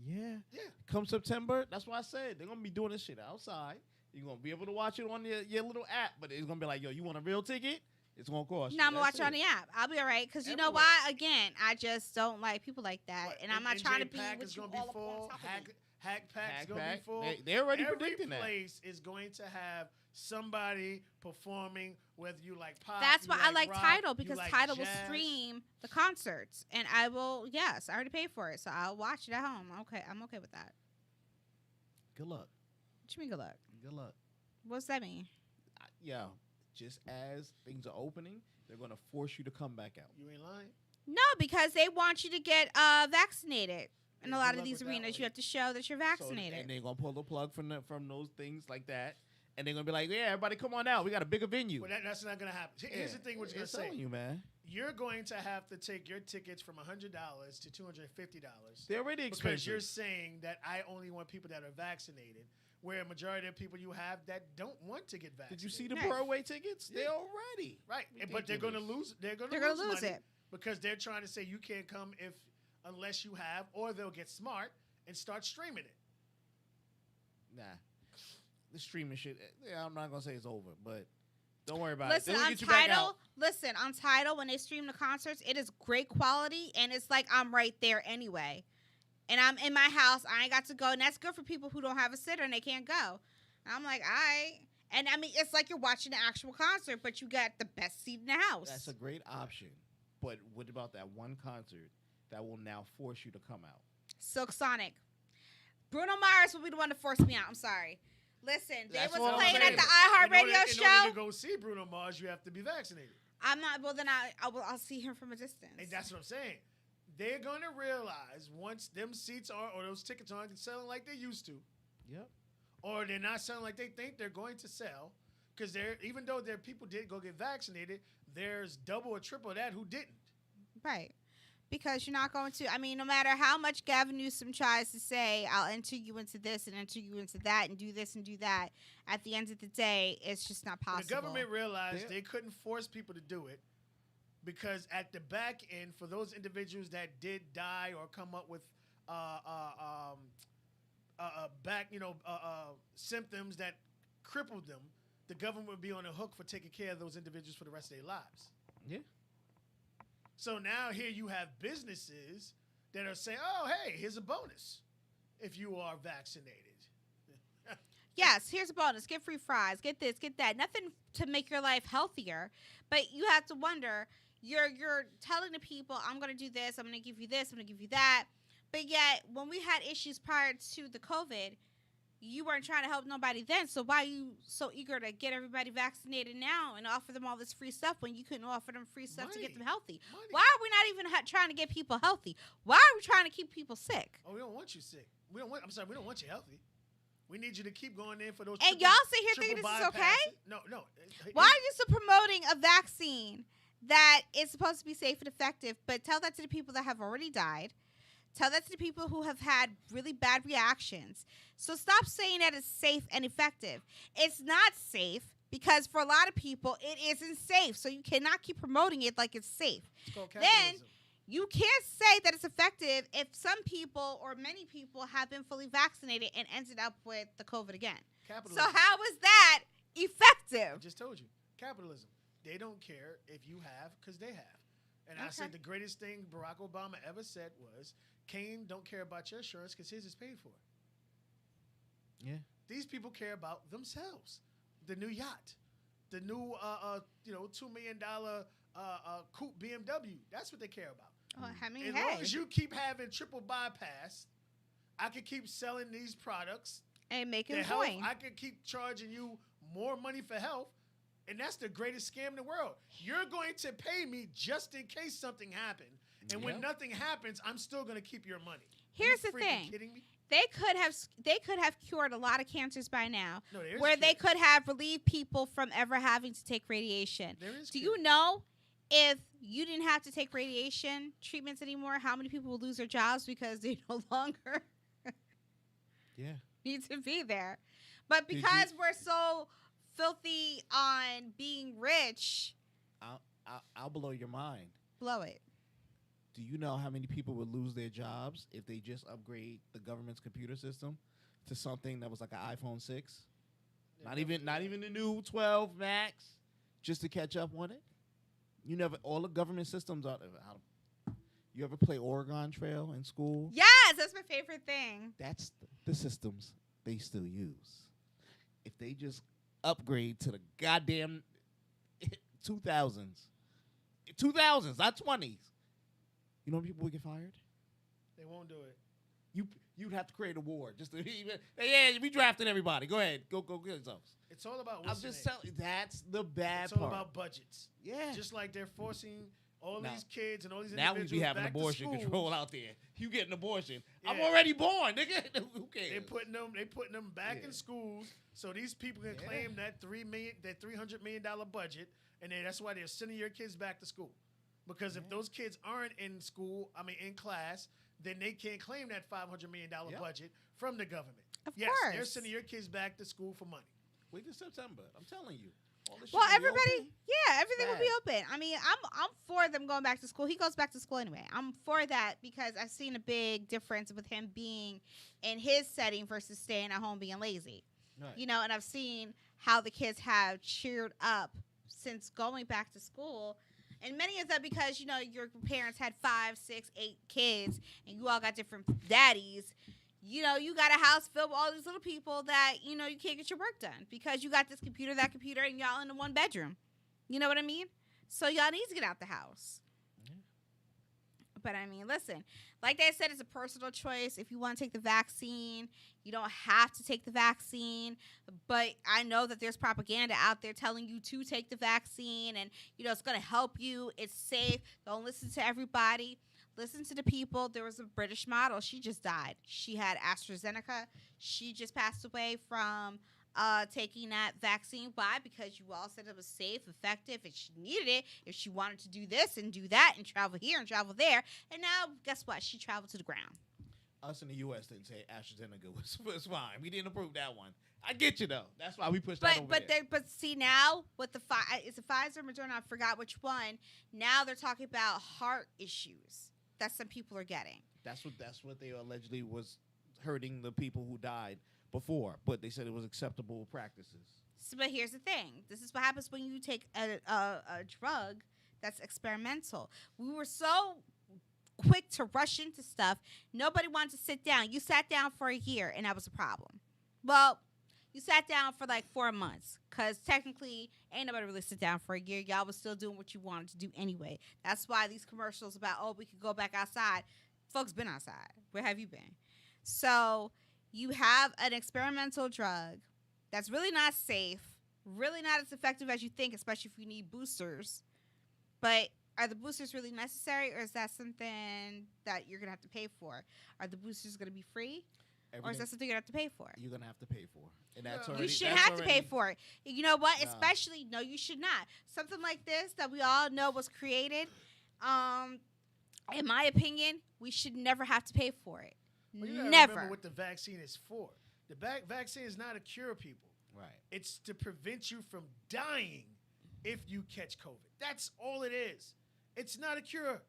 Yeah. Yeah. Come September, that's why I said they're gonna be doing this shit outside. You're gonna be able to watch it on your little app, but it's gonna be like, yo, you want a real ticket? It's gonna cost you. Now I'm gonna watch That's it on the app. I'll be all right because you know Everywhere. why? Again, I just don't like people like that, What, and I'm not trying to be Pack with is you gonna be all up full. on top of me. Hack Pack's Hack gonna Pack. be full. They're already Every predicting that. place is going to have somebody performing, whether you like pop. That's you why I like rock, Tidal you because like Tidal will jazz. stream the concerts, and I will. Yes, I already paid for it, so I'll watch it at home. Okay, I'm okay with that. Good luck. What you mean, good luck? Good luck. What's that mean? Yeah. Just as things are opening, they're gonna force you to come back out. You ain't lying. No, because they want you to get vaccinated. In Yeah, a lot good of luck these with that arenas, one. you have to show that you're So, vaccinated. and they're gonna pull the plug from those things like that, and they're gonna be like, yeah, everybody, come on out. We got a bigger venue. But that's not gonna happen. Here's the thing: what you're It's gonna say. telling you, man. You're going to have to take your tickets from $100 to $250. They're already Because expensive. you're saying that I only want people that are vaccinated, where a majority of people you have that don't want to get vaccinated. Did you see the Nice. Broadway tickets? Yeah. They're already Right, but they're going to ridiculous. lose. They're going They're to gonna lose money it. because they're trying to say you can't come unless you have, or they'll get smart and start streaming it. Nah, the streaming shit. Yeah, I'm not gonna say it's over, but don't worry about Listen, it. They'll on get you back Tidal, out. on Tidal, when they stream the concerts, it is great quality, and it's like I'm right there anyway. And I'm in my house. I ain't got to go, and that's good for people who don't have a sitter and they can't go. And I'm like, all right. And I mean, it's like you're watching an actual concert, but you got the best seat in the house. That's a great option. But what about that one concert that will now force you to come out? Silk Sonic. Bruno Mars will be the one to force me out. I'm sorry. Listen, they That's was what I'm playing at saying. the In iHeartRadio order show. to go see Bruno Mars, you have to be vaccinated. I'm not. Well, then I'll see him from a distance. And that's what I'm saying. They're going to realize once them seats are, or those tickets aren't selling like they used to, Yep. or they're not selling like they think they're going to sell, because even though there people did go get vaccinated, there's double or triple that who didn't. Right. Because you're not going to, I mean, no matter how much Gavin Newsom tries to say, I'll enter you into this and enter you into that and do this and do that, at the end of the day, it's just not possible. The government realized Yeah. they couldn't force people to do it because at the back end, for those individuals that did die or come up with symptoms that crippled them, the government would be on the hook for taking care of those individuals for the rest of their lives. Yeah. So now here you have businesses that are saying, oh, hey, here's a bonus if you are vaccinated. Yes, here's a bonus. Get free fries. Get this, get that. Nothing to make your life healthier. But you have to wonder, you're telling the people, I'm going to do this, I'm going to give you this, I'm going to give you that. But yet, when we had issues prior to the COVID, you weren't trying to help nobody then. So why are you so eager to get everybody vaccinated now and offer them all this free stuff when you couldn't offer them free stuff to get them healthy? Money. Why are we not even trying to get people healthy? Why are we trying to keep people sick? Oh, we don't want you sick. We don't want you healthy. We need you to keep going in for those. And y'all sit here thinking this is okay? No. Why are you still promoting a vaccine that is supposed to be safe and effective, but tell that to the people that have already died? Tell that to the people who have had really bad reactions. So stop saying that it's safe and effective. It's not safe because for a lot of people, it isn't safe. So you cannot keep promoting it like it's safe. It's called Then capitalism. you can't say that it's effective if some people or many people have been fully vaccinated and ended up with the COVID again. Capitalism. So how is that I effective? just told you. Capitalism. They don't care if you have because they have. And I Okay. said the greatest thing Barack Obama ever said was, Kane don't care about your insurance because his is paid for. Yeah. These people care about themselves. The new yacht, the new $2 million coupe BMW. That's what they care about. Oh, I mean, As hey. long as you keep having triple bypass, I can keep selling these products. And making The a health, point. I can keep charging you more money for health, and that's the greatest scam in the world. You're going to pay me just in case something happened, and when Yep. nothing happens, I'm still going to keep your money. Here's Are the you freaking thing. Kidding me? They could have cured a lot of cancers by now, No, there is where they cure. could have relieved people from ever having to take radiation. There is Do cure. you know if you didn't have to take radiation treatments anymore, how many people would lose their jobs because they no longer Yeah. need to be there? But Did you- because we're so filthy on being rich, I'll blow your mind. blow it. Do you know how many people would lose their jobs if they just upgrade the government's computer system to something that was like an iPhone 6? Not even the new 12 Max, just to catch up on it. All the government systems are. You ever play Oregon Trail in school? Yes, that's my favorite thing. That's the systems they still use. If they just upgrade to the goddamn 2000s, not 20s, you know how many people would get fired? They won't do it. You'd have to create a war just to even. Yeah, we drafting everybody. Go ahead, go get yourselves. It's all about. I'm what's just the name. telling. That's the bad It's all part. about budgets. Yeah. Just like they're forcing all Now- these kids and all these Now we individuals be having back to abortion schools. control out there. You get an abortion. I'm Yeah. already born, nigga. Who cares? They putting them back Yeah. in schools so these people can Yeah. claim that $300 million budget, and that's why they're sending your kids back to school. Because if those kids aren't in school, in class, then they can't claim that $500 million Yep. budget from the government. Of Yes, they're course. sending your kids back to school for money. Wait till September. I'm telling you. All this Well, shit will be everybody, open. yeah, everything will be Bad. open. I mean, I'm for them going back to school. He goes back to school anyway. I'm for that because I've seen a big difference with him being in his setting versus staying at home being lazy. Right. And I've seen how the kids have cheered up since going back to school. And many of them because, your parents had 5, 6, 8 kids and you all got different daddies. You got a house filled with all these little people that, you can't get your work done because you got this computer, that computer, and y'all in the one bedroom. You know what I mean? So y'all need to get out the house. But listen, like they said, it's a personal choice. If you want to take the vaccine, you don't have to take the vaccine. But I know that there's propaganda out there telling you to take the vaccine and, it's going to help you. It's safe. Don't listen to everybody. Listen to the people. There was a British model. She just died. She had AstraZeneca. She just passed away from taking that vaccine. Why? Because you all said it was safe, effective, and she needed it if she wanted to do this and do that and travel here and travel there. And now, guess what? She traveled to the ground. Us in the U.S. didn't say AstraZeneca was fine. We didn't approve that one. I get you, though. That's why we pushed that over there. But see now with the is it Pfizer, Moderna? I forgot which one. Now they're talking about heart issues that some people are getting. That's what they allegedly was hurting the people who died before, but they said it was acceptable practices. So, but here's the thing. This is what happens when you take a drug that's experimental. We were so quick to rush into stuff. Nobody wanted to sit down. You sat down for a year, and that was a problem. Well, you sat down for like 4 months because technically ain't nobody really sit down for a year. Y'all was still doing what you wanted to do anyway. That's why these commercials about, we could go back outside. Folks been outside. Where have you been? So you have an experimental drug that's really not safe, really not as effective as you think, especially if you need boosters. But are the boosters really necessary, or is that something that you're going to have to pay for? Are the boosters going to be free, or is that something you're going to have to pay for? You're going to have to pay for. And that's No. already, You should that's have to pay already- for it. You know what? No. Especially, no, you should not. Something like this that we all know was created, in my opinion, we should never have to pay for it. Well, you gotta Never. remember what the vaccine is for. The vaccine is not to cure people. Right. It's to prevent you from dying if you catch COVID. That's all it is. It's not a cure.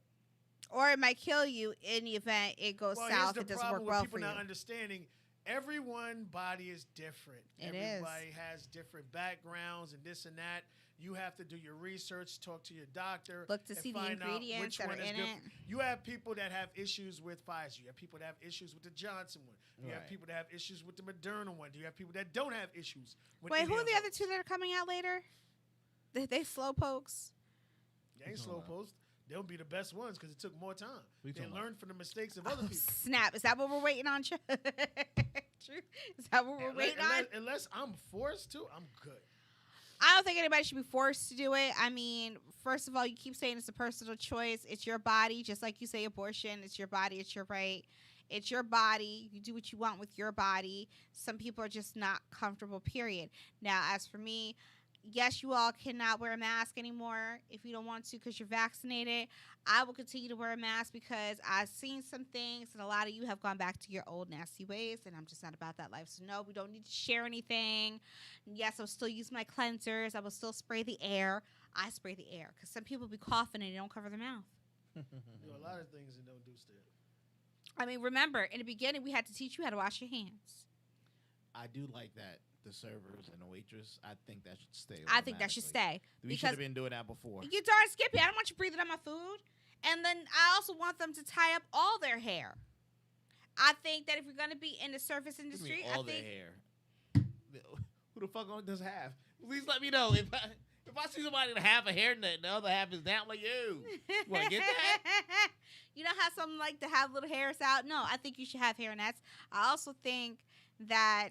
Or it might kill you in the event it goes Well, south. here's It the doesn't work problem with well people for you. not understanding. Everyone's body is different. It is. Everybody has different backgrounds and this and that. You have to do your research, talk to your doctor. Look to and see the find out ingredients which that one are is in good. it. You have people that have issues with Pfizer. You have people that have issues with the Johnson one. You have Right. people that have issues with the Moderna one. You have people that don't have issues with Wait, any who are of the other those. two that are coming out later? They slow pokes. They ain't slow post. They'll be the best ones because it took more time. you They talking about? learned from the mistakes of other Oh, people. snap. Is that what we're waiting on? True. Is that what we're waiting on? Unless I'm forced to, I'm good. I don't think anybody should be forced to do it. I mean, first of all, you keep saying it's a personal choice. It's your body, just like you say abortion. It's your body. It's your right. It's your body. You do what you want with your body. Some people are just not comfortable, period. Now, as for me, yes, you all cannot wear a mask anymore if you don't want to because you're vaccinated. I will continue to wear a mask because I've seen some things and a lot of you have gone back to your old nasty ways, and I'm just not about that life. So no, we don't need to share anything. Yes, I'll still use my cleansers. I will still spray the air. I spray the air because some people be coughing and they don't cover their mouth. You know, a lot of things that don't do still. I mean, remember, in the beginning, we had to teach you how to wash your hands. I do like that. The servers and the waitress, I think that should stay. I think that should automatically. stay. We should because have been doing that before. you darn Skippy, I don't want you breathing on my food. And then I also want them to tie up all their hair. I think that if you're going to be in the service What do you mean, industry, all I think their hair. Who the fuck does half? Please let me know if I see somebody with half a hairnet and the other half is down like you. Want to get that? You know how some like to have little hairs out? No, I think you should have hairnets. I also think that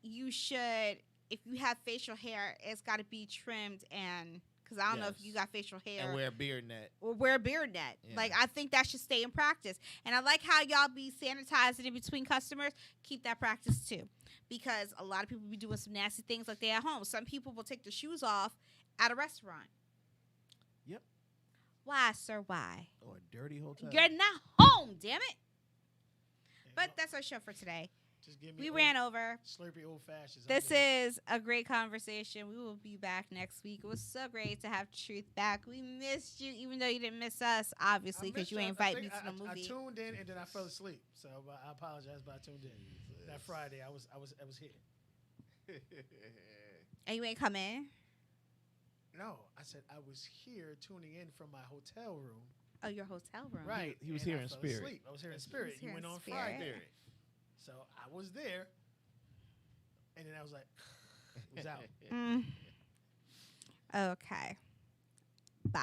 you should, if you have facial hair, it's got to be trimmed and, because I don't know if Yes. you got facial hair. And wear a beard net. Or wear a beard net. Yeah. Like, I think that should stay in practice. And I like how y'all be sanitizing in between customers. Keep that practice too. Because a lot of people be doing some nasty things like they at home. Some people will take their shoes off at a restaurant. Yep. Why, sir? Why? Or a dirty hotel. You're not home, damn it. But that's our show for today. Just give me We old- ran over. Slurpee old fashions. This is a great conversation. We will be back next week. It was so great to have Truth back. We missed you, even though you didn't miss us, obviously, because you ain't invite me to the movie. I tuned in and then I fell asleep. So I apologize, but I tuned in. That Friday, I was here. And you ain't come in? No, I said I was here tuning in from my hotel room. Oh, your hotel room. Right. He was and here I in fell spirit. asleep. I was here in spirit. here You went in on spirit. Friday. So I was there. And then I was like, was out. Okay. Bye.